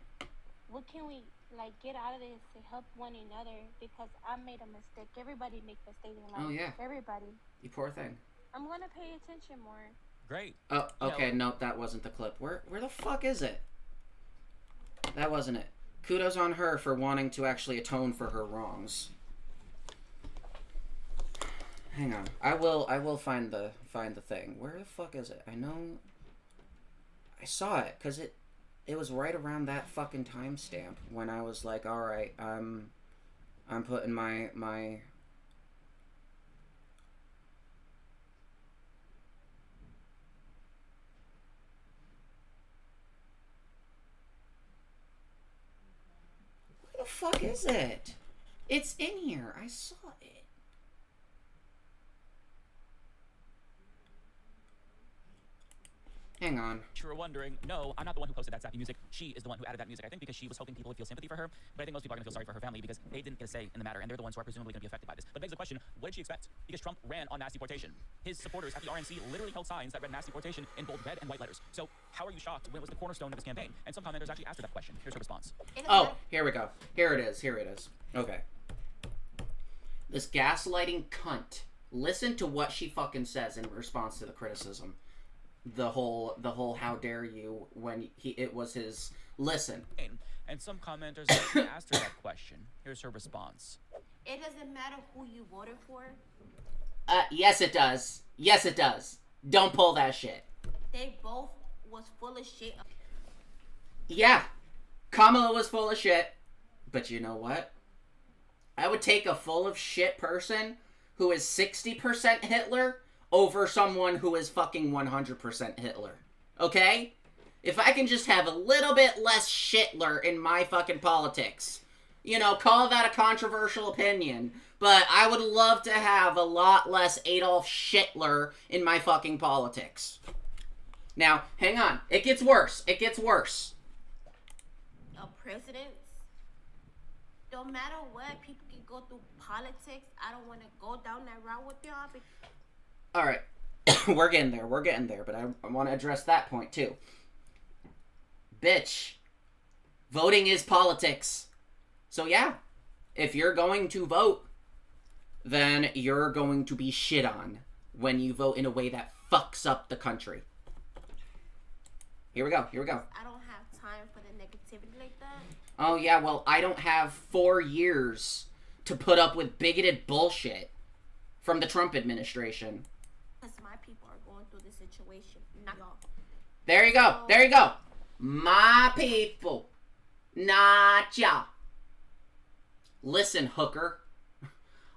like get out of this to help one another? Because I made a mistake. Everybody makes mistakes in life. Oh yeah. Everybody. You poor thing. I'm gonna pay attention more. Great. Oh, okay. No, that wasn't the clip. Where the fuck is it? That wasn't it. Kudos on her for wanting to actually atone for her wrongs. Hang on. I will find the thing. Where the fuck is it? I know I saw it cuz it was right around that fucking timestamp when I was like, "All right, I'm putting my Where the fuck is it? It's in here. I saw it. Hang on. If you were wondering, no, I'm not the one who posted that sappy music. She is the one who added that music, I think, because she was hoping people would feel sympathy for her. But I think most people are going to feel sorry for her family because they didn't get a say in the matter, and they're the ones who are presumably going to be affected by this. But it begs the question, what did she expect? Because Trump ran on mass deportation. His supporters at the RNC literally held signs that read mass deportation in bold red and white letters. So how are you shocked when it was the cornerstone of his campaign? And some commenters actually asked her that question. Here's her response. Oh, here we go. Here it is. Okay. This gaslighting cunt. Listen to what she fucking says in response to the criticism. The whole how dare you when it was his listen. And some commenters actually asked her that question. Here's her response. It doesn't matter who you voted for. Yes it does. Yes it does. Don't pull that shit. They both was full of shit. Yeah. Kamala was full of shit. But you know what? I would take a full of shit person who is 60% Hitler over someone who is fucking 100% Hitler. Okay? If I can just have a little bit less shitler in my fucking politics. You know, call that a controversial opinion. But I would love to have a lot less Adolf Hitler in my fucking politics. Now, hang on. It gets worse. It gets worse. Presidents, don't matter what, people can go through politics. I don't want to go down that route with y'all. Alright. We're getting there, but I want to address that point too. Bitch. Voting is politics. So yeah, if you're going to vote, then you're going to be shit on when you vote in a way that fucks up the country. Here we go. I don't have time for the negativity like that. Oh yeah, well, I don't have 4 years to put up with bigoted bullshit from the Trump administration. Because my people are going through this situation, not y'all. There you go. My people, not y'all. Listen, hooker.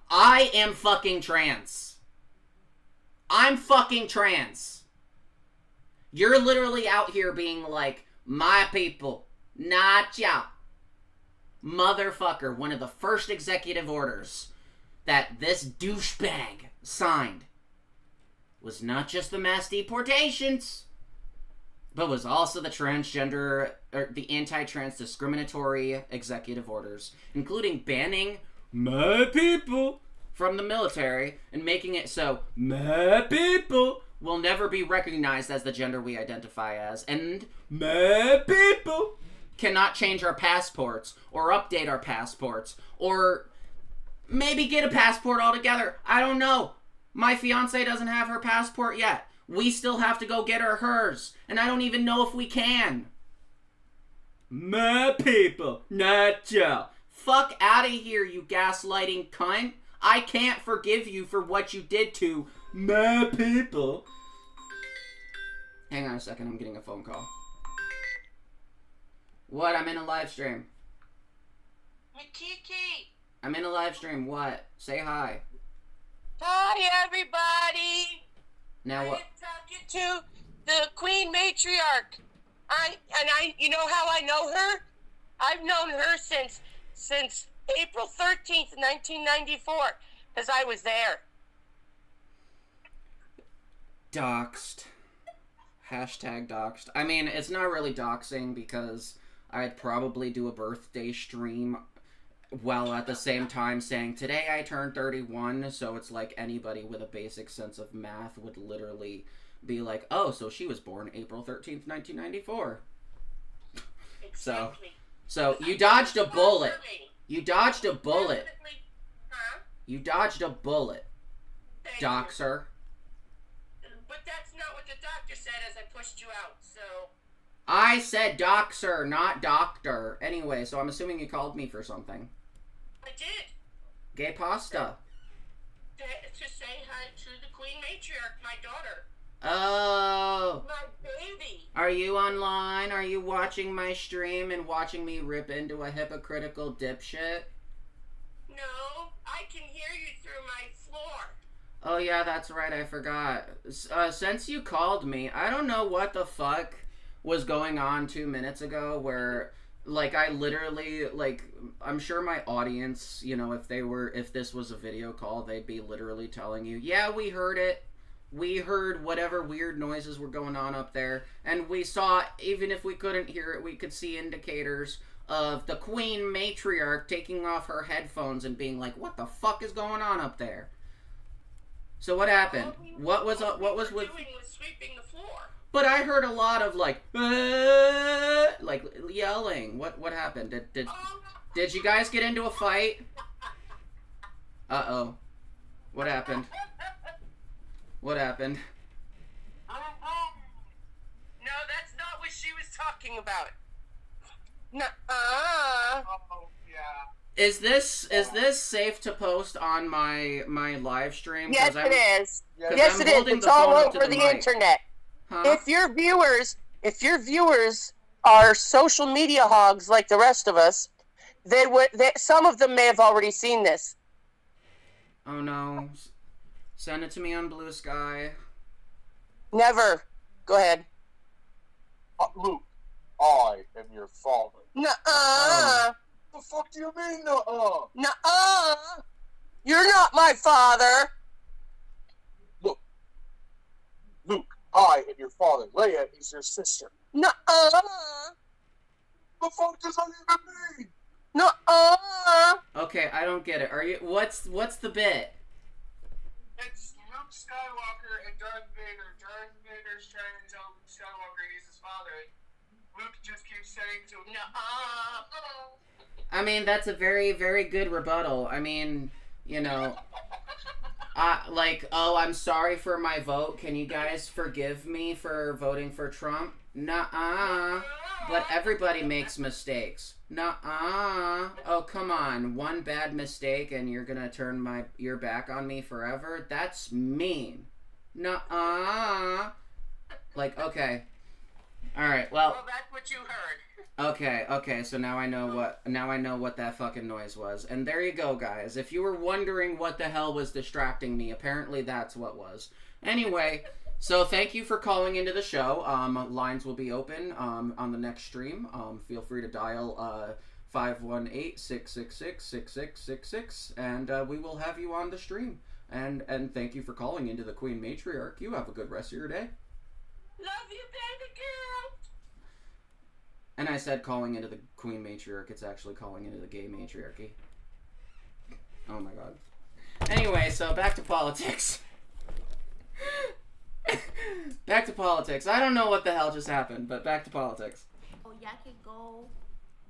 I am fucking trans. I'm fucking trans. You're literally out here being like, my people, not y'all. Motherfucker, one of the first executive orders that this douchebag signed was not just the mass deportations, but was also the transgender, or the anti-trans discriminatory executive orders, including banning my people from the military and making it so my people will never be recognized as the gender we identify as, and my people cannot change our passports or update our passports or Maybe get a passport altogether. I don't know. My fiance doesn't have her passport yet. We still have to go get her hers. And I don't even know if we can. My people, not y'all. Fuck out of here, you gaslighting cunt. I can't forgive you for what you did to my people. Hang on a second, I'm getting a phone call. What? I'm in a live stream. Kiki. I'm in a live stream. What? Say hi. Hi, everybody. Now what? I'm talking to the Queen Matriarch. You know how I know her? I've known her since April 13th, 1994, because I was there. Doxed. Hashtag doxed. I mean, it's not really doxing because I'd probably do a birthday stream while at the same time saying, today I turned 31, so it's like anybody with a basic sense of math would literally be like, oh, so she was born April 13th, 1994. Exactly. So you dodged a bullet. You dodged a bullet. Huh? You dodged a bullet, doxer. But that's not what the doctor said as I pushed you out, so... I said doxer, not doctor. Anyway, so I'm assuming you called me for something. I did. Gay pasta. To say hi to the Queen Matriarch, my daughter. Oh. My baby. Are you online? Are you watching my stream and watching me rip into a hypocritical dipshit? No, I can hear you through my floor. Oh yeah, that's right, I forgot. Since you called me, I don't know what the fuck was going on 2 minutes ago where, like, I literally, like, I'm sure my audience, you know, if this was a video call, they'd be literally telling you, yeah, we heard it. We heard whatever weird noises were going on up there, and we saw, even if we couldn't hear it, we could see indicators of the Queen Matriarch taking off her headphones and being like, what the fuck is going on up there? So what happened? What was with... Doing was sweeping the floor. But I heard a lot of like yelling. What happened? Did you guys get into a fight? Uh-oh. What happened? What happened? No, that's not what she was talking about. Oh, yeah. Is this safe to post on my live stream? Yes, it is. Yes, it is. It's all over the internet. Huh? If your viewers are social media hogs like the rest of us, some of them may have already seen this. Oh no. Send it to me on Blue Sky. Never. Go ahead. Luke, I am your father. Nuh-uh. The fuck do you mean, nuh-uh? Nuh-uh. You're not my father. Luke, I am your father. Leia is your sister. Nuh-uh. The fuck does that even mean? Nuh-uh. Okay, I don't get it. What's the bit? It's Luke Skywalker and Darth Vader. Darth Vader's trying to tell Luke Skywalker he's his father. Luke just keeps saying to him, nuh-uh. I mean, that's a very, very good rebuttal. I mean, you know, oh, I'm sorry for my vote. Can you guys forgive me for voting for Trump? Nuh-uh. But everybody makes mistakes. Nuh-uh. Oh, come on. One bad mistake and you're gonna turn your back on me forever? That's mean. Nuh-uh. Like, okay. Alright, well... Well, that's what you heard. Okay, so now I know what that fucking noise was. And there you go, guys. If you were wondering what the hell was distracting me, apparently that's what was. Anyway, so thank you for calling into the show. Lines will be open on the next stream. Feel free to dial 518-666-6666, and we will have you on the stream. And thank you for calling into the Queen Matriarch. You have a good rest of your day. Love you, baby girl. And I said calling into the Queen Matriarch. It's actually calling into the gay matriarchy. Oh my god. Anyway, so back to politics. Back to politics. I don't know what the hell just happened, but back to politics. Oh, y'all can go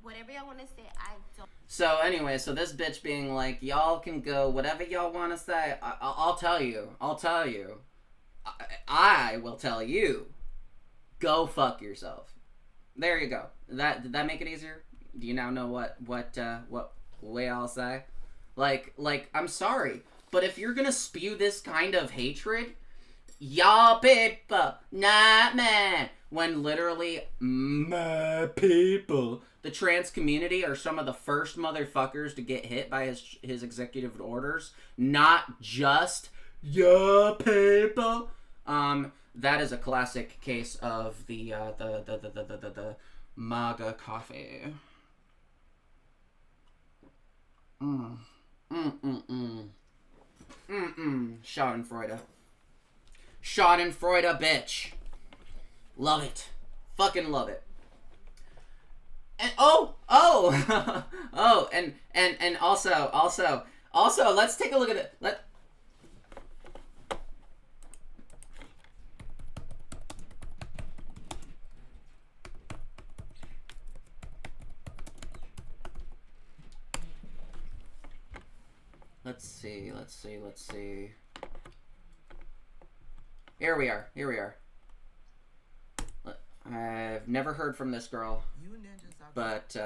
whatever y'all want to say, I don't. So anyway, so this bitch being like, y'all can go whatever y'all want to say. I'll tell you. I'll tell you. I will tell you. Go fuck yourself. There you go. Did that make it easier? Do you now know what way I'll say? Like, I'm sorry, but if you're gonna spew this kind of hatred, y'all people, not man, when literally my people, the trans community are some of the first motherfuckers to get hit by his executive orders, not just your people. That is a classic case of the MAGA coffee. Shaudenfreude. Shaudenfreude, bitch. Love it. Fucking love it. And oh, and also, let's take a look at it. Let's see. Here we are. I've never heard from this girl, but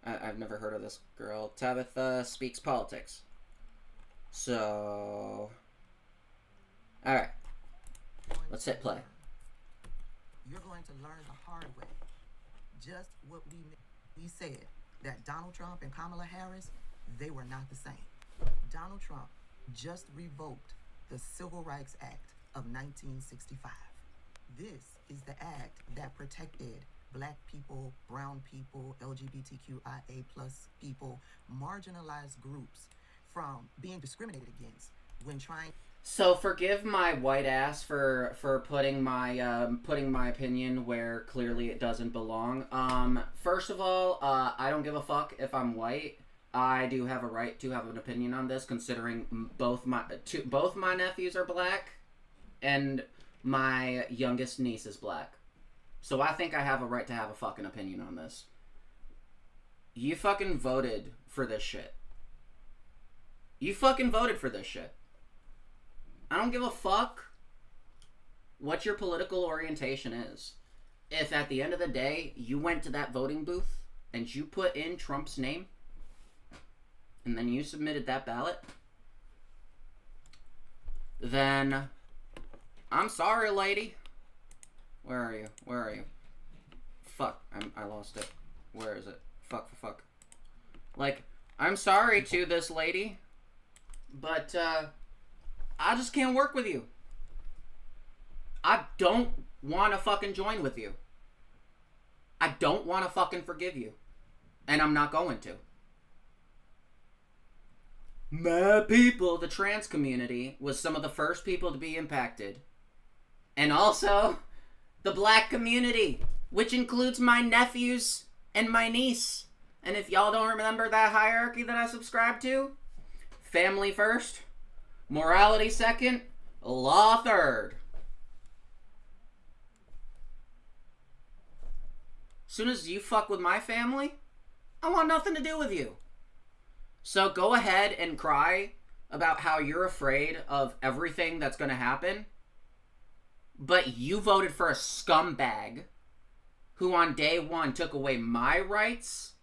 I've never heard of this girl. Tabitha speaks politics. So, alright. Let's hit play. You're going to learn the hard way. Just what we said, that Donald Trump and Kamala Harris, they were not the same. Donald Trump just revoked the Civil Rights Act of 1965. This is the act that protected black people, brown people, LGBTQIA plus people, marginalized groups from being discriminated against when trying. So forgive my white ass for putting my opinion where clearly it doesn't belong. First of all, I don't give a fuck if I'm white. I do have a right to have an opinion on this, considering both my nephews are black, and my youngest niece is black. So I think I have a right to have a fucking opinion on this. You fucking voted for this shit. You fucking voted for this shit. I don't give a fuck what your political orientation is. If at the end of the day, you went to that voting booth and you put in Trump's name, and then you submitted that ballot, then I'm sorry, lady. Where are you? Fuck, I lost it. Where is it? Fuck. Like, I'm sorry to this lady, but I just can't work with you. I don't want to fucking join with you. I don't want to fucking forgive you. And I'm not going to. My people, the trans community, was some of the first people to be impacted. And also, the black community, which includes my nephews and my niece. And if y'all don't remember that hierarchy that I subscribe to, family first, morality second, law third. Soon as you fuck with my family, I want nothing to do with you. So go ahead and cry about how you're afraid of everything that's going to happen. But you voted for a scumbag who on day one took away my rights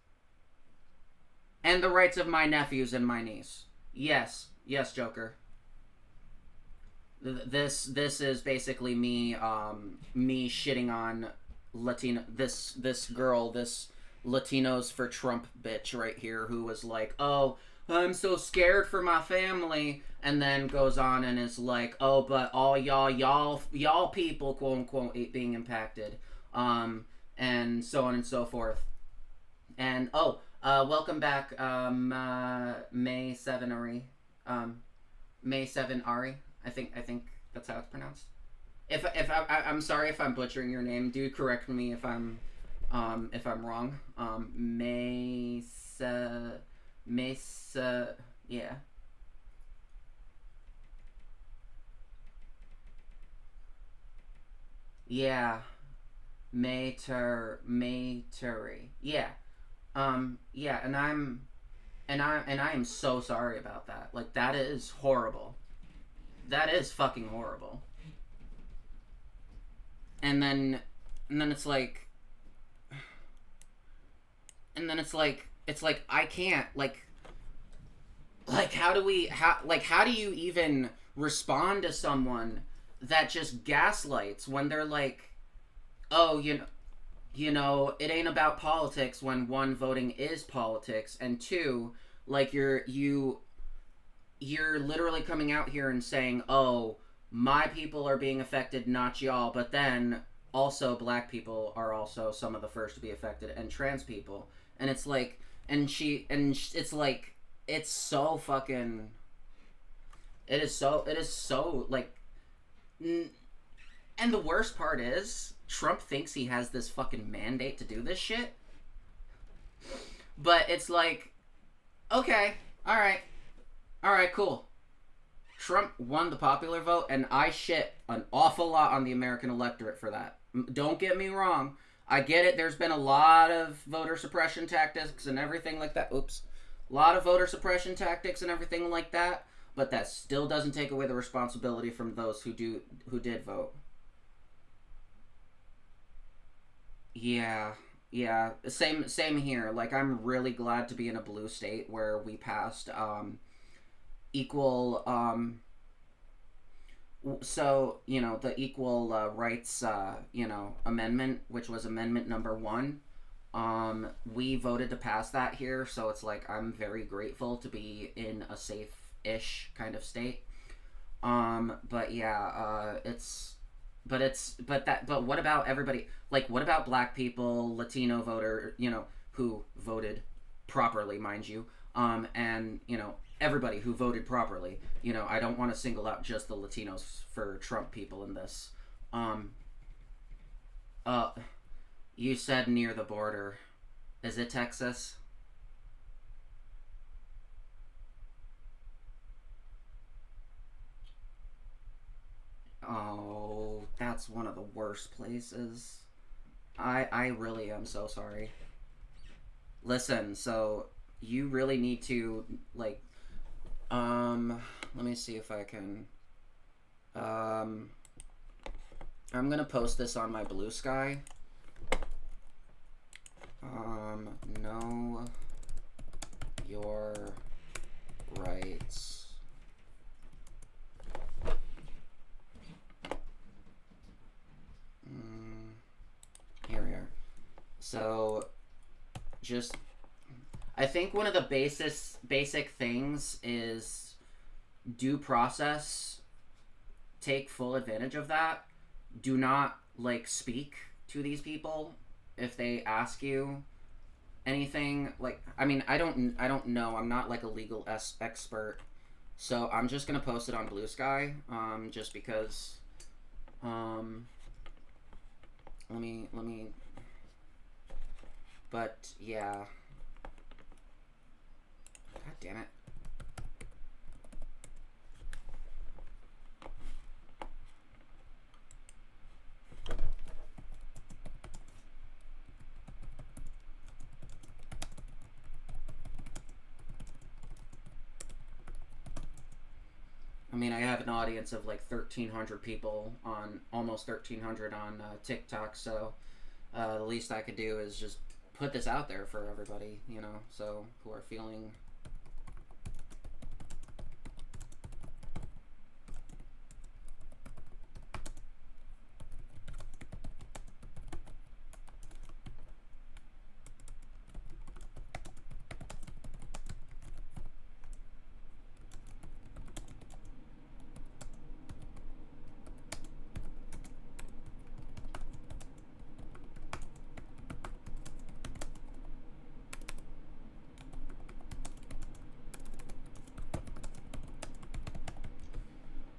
and the rights of my nephews and my niece. Yes, Joker. This is basically me me shitting on Latino this girl, this Latinos for Trump bitch right here, who was like, oh, I'm so scared for my family, and then goes on and is like, oh, but all y'all people, quote unquote, being impacted, and so on and so forth. And welcome back, May 7 Ari, May 7 Ari. I think that's how it's pronounced. I'm sorry if I'm butchering your name. Do correct me if I'm wrong. Yeah. Yeah. Mayturi. Yeah. Yeah, and I am so sorry about that. Like, that is horrible. That is fucking horrible. And then it's like, I can't, how do you even respond to someone that just gaslights when they're like, oh, you know, it ain't about politics, when one, voting is politics, and two, like, you're literally coming out here and saying, oh, my people are being affected, not y'all, but then also black people are also some of the first to be affected, and trans people. And it's like, it's like, it's so fucking, it is so, like, and the worst part is, Trump thinks he has this fucking mandate to do this shit. But it's like, okay, alright, cool. Trump won the popular vote, and I shit an awful lot on the American electorate for that. Don't get me wrong. I get it, there's been a lot of voter suppression tactics and everything like that. Oops. A lot of voter suppression tactics and everything like that, but that still doesn't take away the responsibility from those who did vote. Yeah, same here. Like, I'm really glad to be in a blue state where we passed equal so, you know, the equal rights amendment, which was amendment number 1. We voted to pass that here, so it's like, I'm very grateful to be in a safe-ish kind of state. But yeah, but what about everybody? Like, what about black people, Latino voter, you know, who voted properly, mind you, and, you know, everybody who voted properly. You know, I don't want to single out just the Latinos for Trump people in this. You said near the border. Is it Texas? Oh, that's one of the worst places. I really am so sorry. Listen, so you really need to, like, let me see if I can, I'm gonna post this on my Blue Sky. Know your rights. Here we are. So, just, I think one of the basic things is due process. Take full advantage of that. Do not, like, speak to these people if they ask you anything. Like, I mean, I don't know. I'm not, like, a legal expert. So I'm just gonna post it on Blue Sky, just because, let me, but yeah. God damn it. I mean, I have an audience of like 1,300 people on, almost 1,300 on TikTok, so the least I could do is just put this out there for everybody, you know, so who are feeling.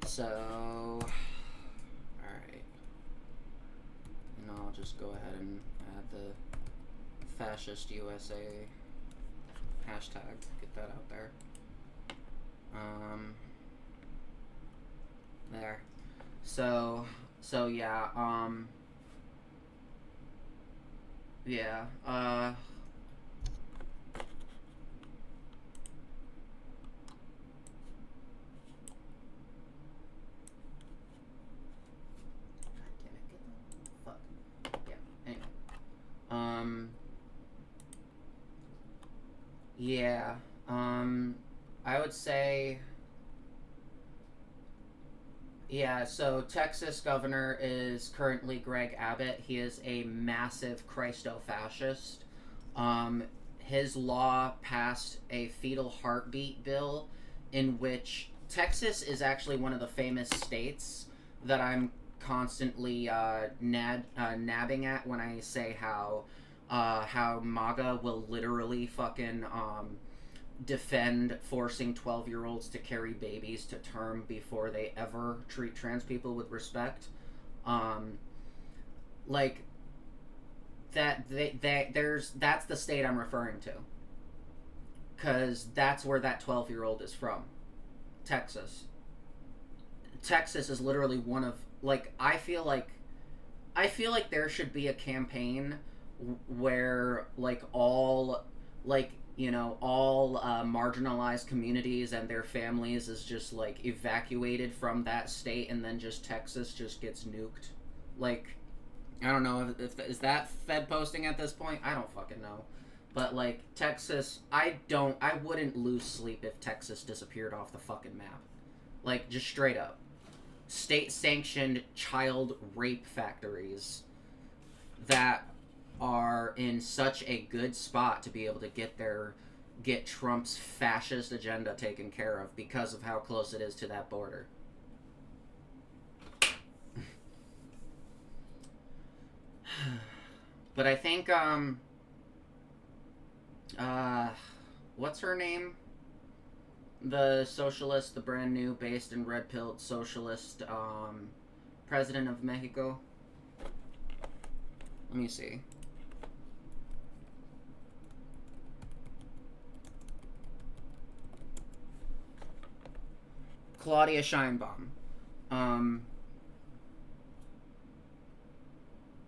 So, alright. And I'll just go ahead and add the fascist USA hashtag, get that out there. There. So yeah, yeah, Yeah. I would say... Yeah, so Texas governor is currently Greg Abbott. He is a massive Christo-fascist. His law passed a fetal heartbeat bill in which Texas is actually one of the famous states that I'm constantly nabbing at when I say how MAGA will literally fucking defend forcing 12-year-olds to carry babies to term before they ever treat trans people with respect. Like that's the state I'm referring to, because that's where that 12-year-old is from. Texas is literally one of, like, I feel like there should be a campaign where, like, all, like, you know, all marginalized communities and their families is just, like, evacuated from that state, and then just Texas just gets nuked. Like, I don't know, if is that Fed posting at this point? I don't fucking know. But, like, Texas, I wouldn't lose sleep if Texas disappeared off the fucking map. Like, just straight up. State-sanctioned child rape factories that are in such a good spot to be able to get Trump's fascist agenda taken care of because of how close it is to that border. But I think, what's her name? The socialist, the brand new, based and red-pilled socialist, president of Mexico. Let me see. Claudia Sheinbaum.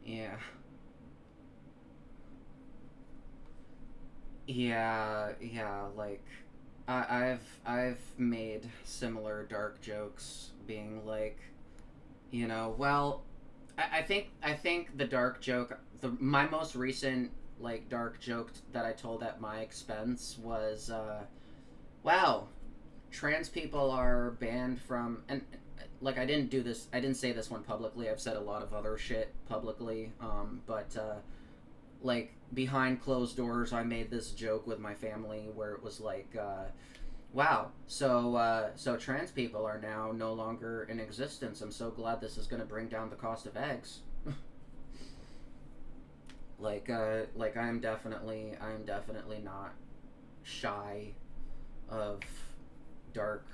Yeah. Yeah, like, I've made similar dark jokes, being like, you know, well, I think the dark joke, my most recent, like, dark joke that I told at my expense was, wow, trans people are banned from, and, like, I didn't say this one publicly, I've said a lot of other shit publicly, but, like, behind closed doors, I made this joke with my family where it was like, wow, so trans people are now no longer in existence. I'm so glad this is going to bring down the cost of eggs. like I am definitely not shy of dark,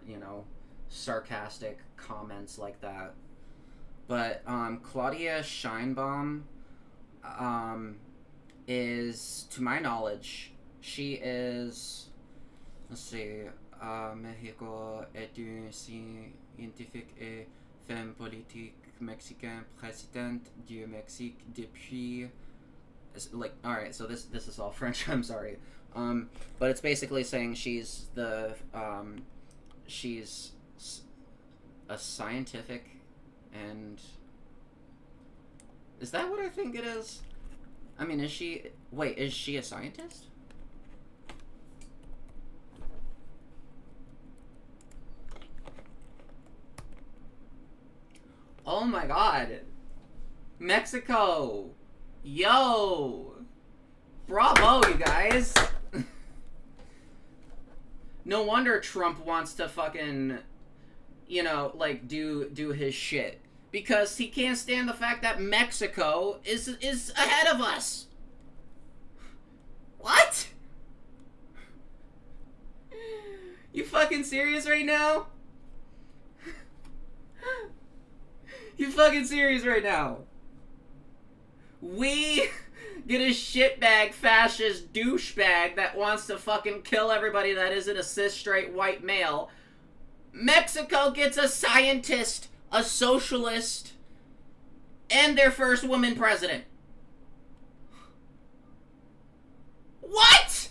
you know, sarcastic comments like that. But Claudia Sheinbaum is, to my knowledge, she is, let's see, Mexico est une scientifique et femme politique mexicaine présidente du Mexique depuis, like, alright, so this is all French, I'm sorry, but it's basically saying she's she's a scientific, and is that what I think it is? I mean, is she a scientist? Oh my god. Mexico. Yo. Bravo, you guys. No wonder Trump wants to fucking, you know, like, do his shit. Because he can't stand the fact that Mexico is ahead of us. What? You fucking serious right now? You fucking serious right now? We get a shitbag fascist douchebag that wants to fucking kill everybody that isn't a cis straight white male. Mexico gets a scientist, a socialist, and their first woman president. What?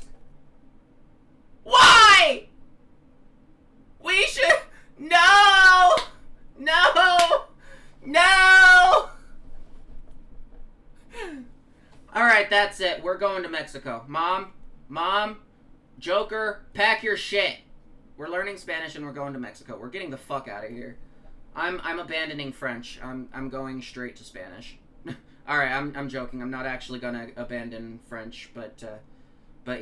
Why? We should... No! No! No! Alright, that's it. We're going to Mexico. Mom, Joker, pack your shit. We're learning Spanish and we're going to Mexico. We're getting the fuck out of here. I'm abandoning French. I'm going straight to Spanish. All right, I'm joking. I'm not actually gonna abandon French, but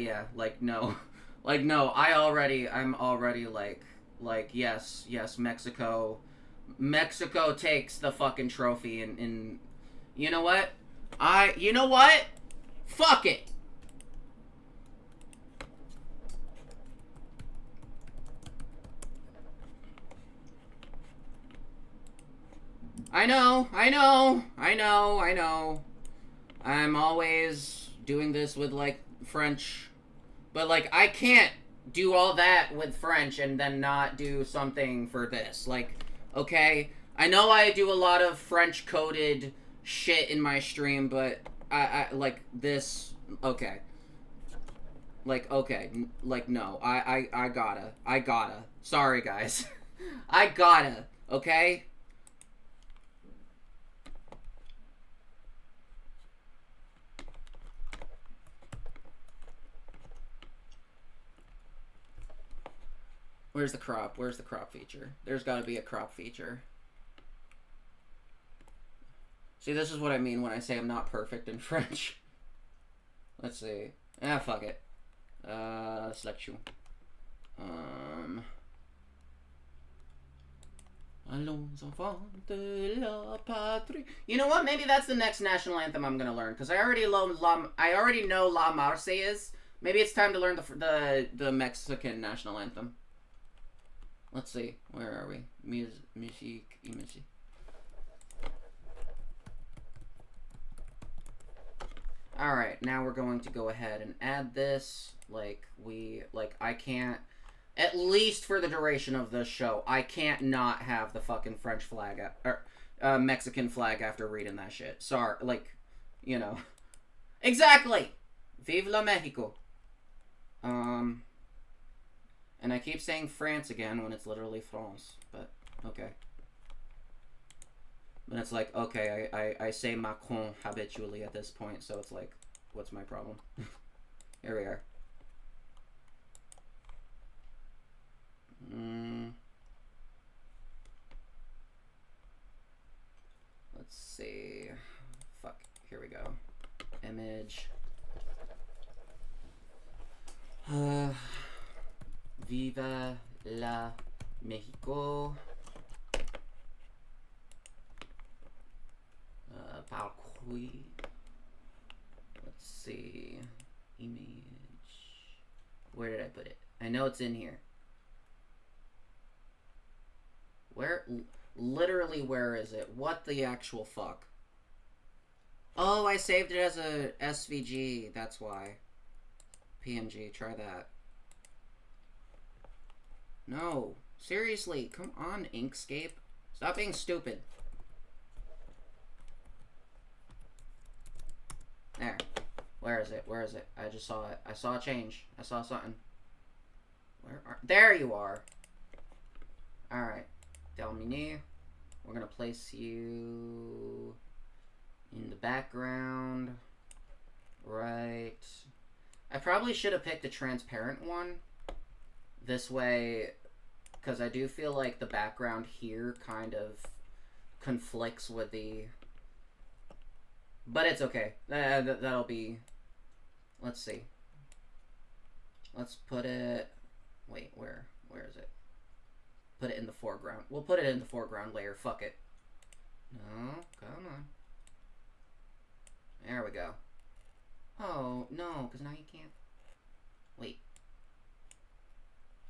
yeah, like no, like no. I'm already like yes, Mexico takes the fucking trophy, and you know what? Fuck it. I know. I'm always doing this with, like, French. But, like, I can't do all that with French and then not do something for this. Like, okay? I know I do a lot of French-coded shit in my stream, but I like, this... Okay. Like, okay. Like, no. I gotta. Sorry, guys. I gotta. Okay? Where's the crop? Where's the crop feature? There's got to be a crop feature. See, this is what I mean when I say I'm not perfect in French. Let's see. Ah, fuck it. Selection. Allons enfants de la patrie. You know what? Maybe that's the next national anthem I'm gonna learn, because I already know La Marseillaise. Maybe it's time to learn the Mexican national anthem. Let's see. Where are we? Musique. Alright, now we're going to go ahead and add this. I can't, at least for the duration of this show, I can't not have the fucking French flag, or Mexican flag after reading that shit. Sorry, you know. Exactly! Vive la Mexico. And I keep saying France again when it's literally France, but okay. But it's like, okay, I say Macron habitually at this point, so it's like, what's my problem? Here we are. Let's see. Fuck, here we go. Image. Viva la Mexico. Parcours. Let's see. Image. Where did I put it? I know it's in here. Where? Literally, where is it? What the actual fuck? Oh, I saved it as a SVG. That's why. PNG. Try that. No. Seriously. Come on, Inkscape. Stop being stupid. There. Where is it? Where is it? I just saw it. I saw a change. I saw something. Where are... There you are. Alright. Delmini. We're gonna place you in the background. Right. I probably should have picked a transparent one. This way, because I do feel like the background here kind of conflicts with the... But it's okay. That'll be... Let's see. Let's put it... Wait, where is it? Put it in the foreground. We'll put it in the foreground layer. Fuck it. No, come on. There we go. Oh, no, because now you can't... Wait.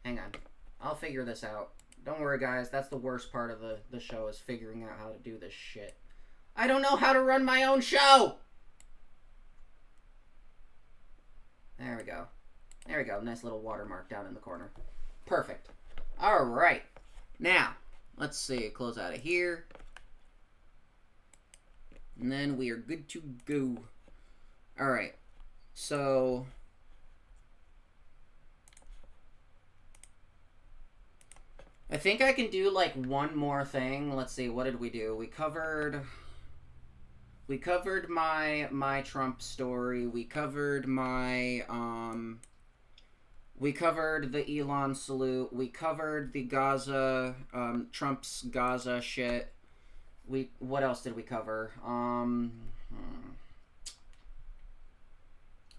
Hang on. I'll figure this out. Don't worry, guys. That's the worst part of the show, is figuring out how to do this shit. I don't know how to run my own show! There we go. There we go. Nice little watermark down in the corner. Perfect. Alright. Now, let's see. Close out of here. And then we are good to go. Alright. So... I think I can do, like, one more thing. Let's see. What did we do? We covered my Trump story. We covered my, We covered the Elon salute. We covered the Gaza, Trump's Gaza shit. What else did we cover?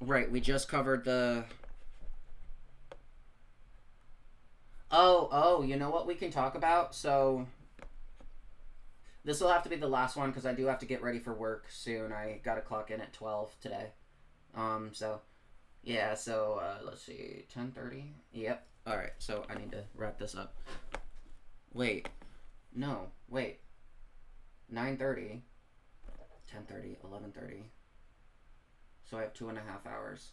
Right, we just covered the... Oh, you know what we can talk about? So, this will have to be the last one because I do have to get ready for work soon. I gotta clock in at 12 today. So, yeah, so, let's see, 10:30? Yep. Alright, so I need to wrap this up. Wait. No, wait. 9:30, 10:30, 11:30. So I have 2.5 hours.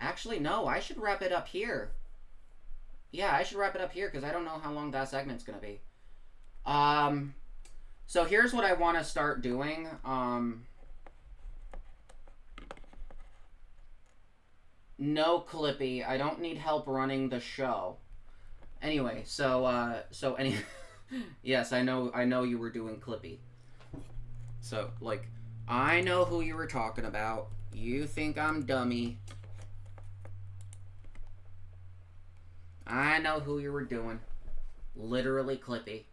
Actually, no, I should wrap it up here. Yeah, I should wrap it up here because I don't know how long that segment's gonna be. So here's what I want to start doing. No Clippy. I don't need help running the show. Anyway, yes, I know you were doing Clippy. So, like, I know who you were talking about. You think I'm dummy. I know who you were doing. Literally Clippy.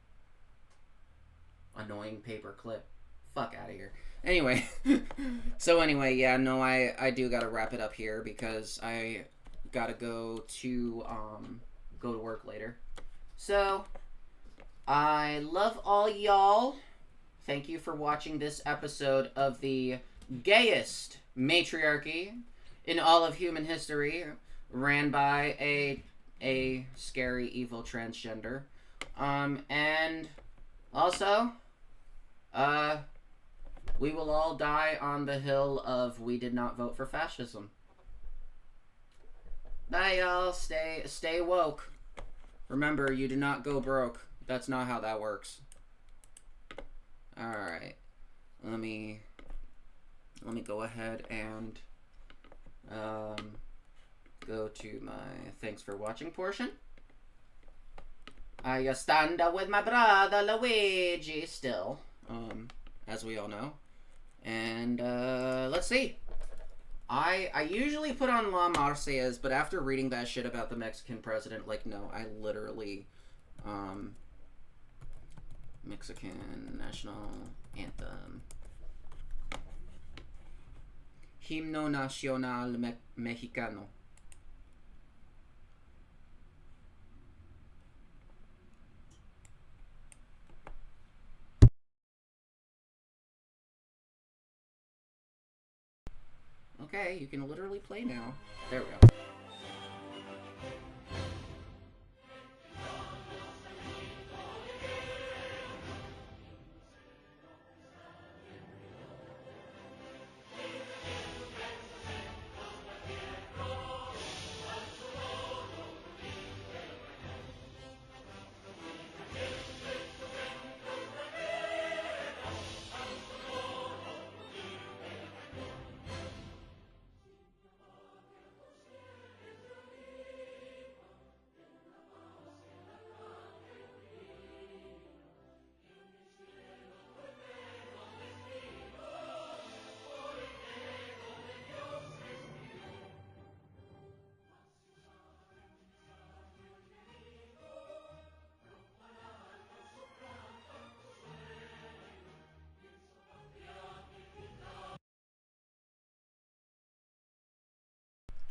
Annoying paper clip. Fuck out of here. Anyway. So anyway, yeah, no, I do gotta wrap it up here because I gotta go to work later. So, I love all y'all. Thank you for watching this episode of the gayest matriarchy in all of human history, ran by a scary, evil transgender. And also, we will all die on the hill of we did not vote for fascism. Bye, y'all. Stay woke. Remember, you do not go broke. That's not how that works. Alright. Let me go ahead and go to my thanks for watching portion. I stand with my brother Luigi still, as we all know. And let's see. I usually put on La Marseillaise, but after reading that shit about the Mexican president, like, no, I literally, Mexican National Anthem. Himno Nacional Mexicano. Okay, you can literally play now. There we go.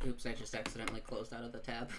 Oops, I just accidentally closed out of the tab.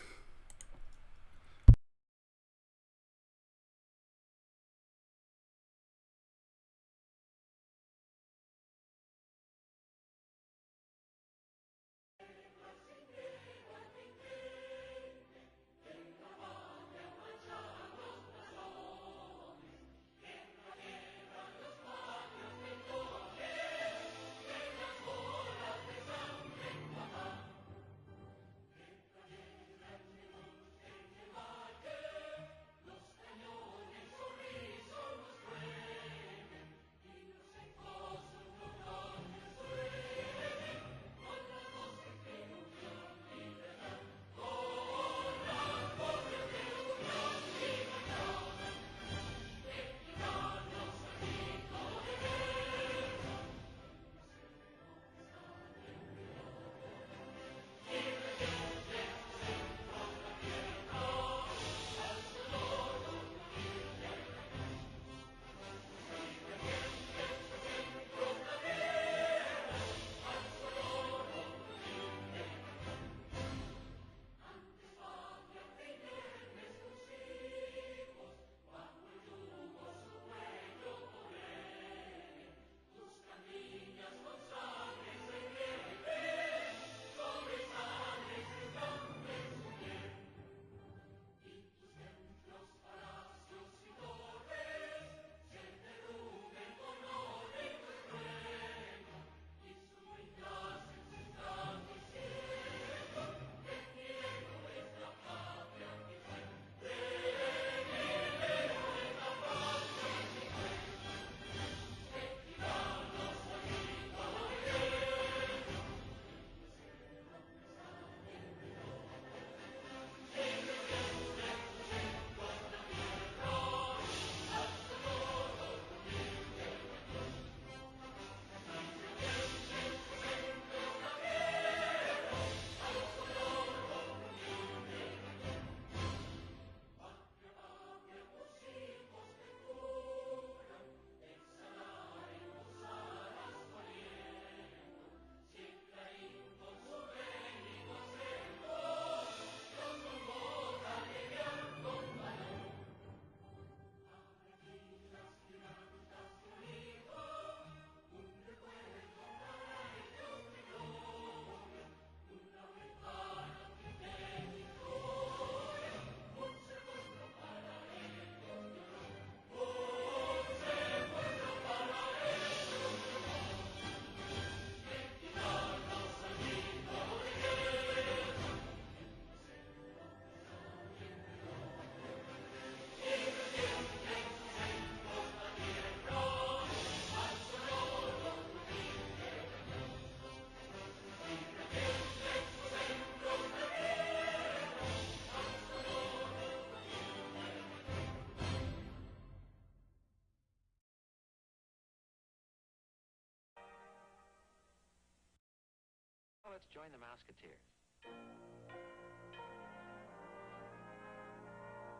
let's join the Mouseketeers.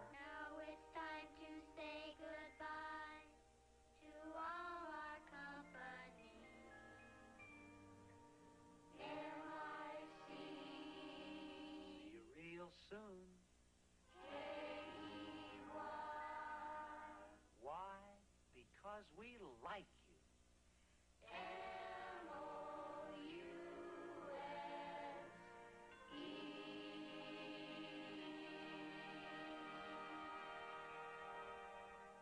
Now it's time to say goodbye to all our company. MIC. See you real soon.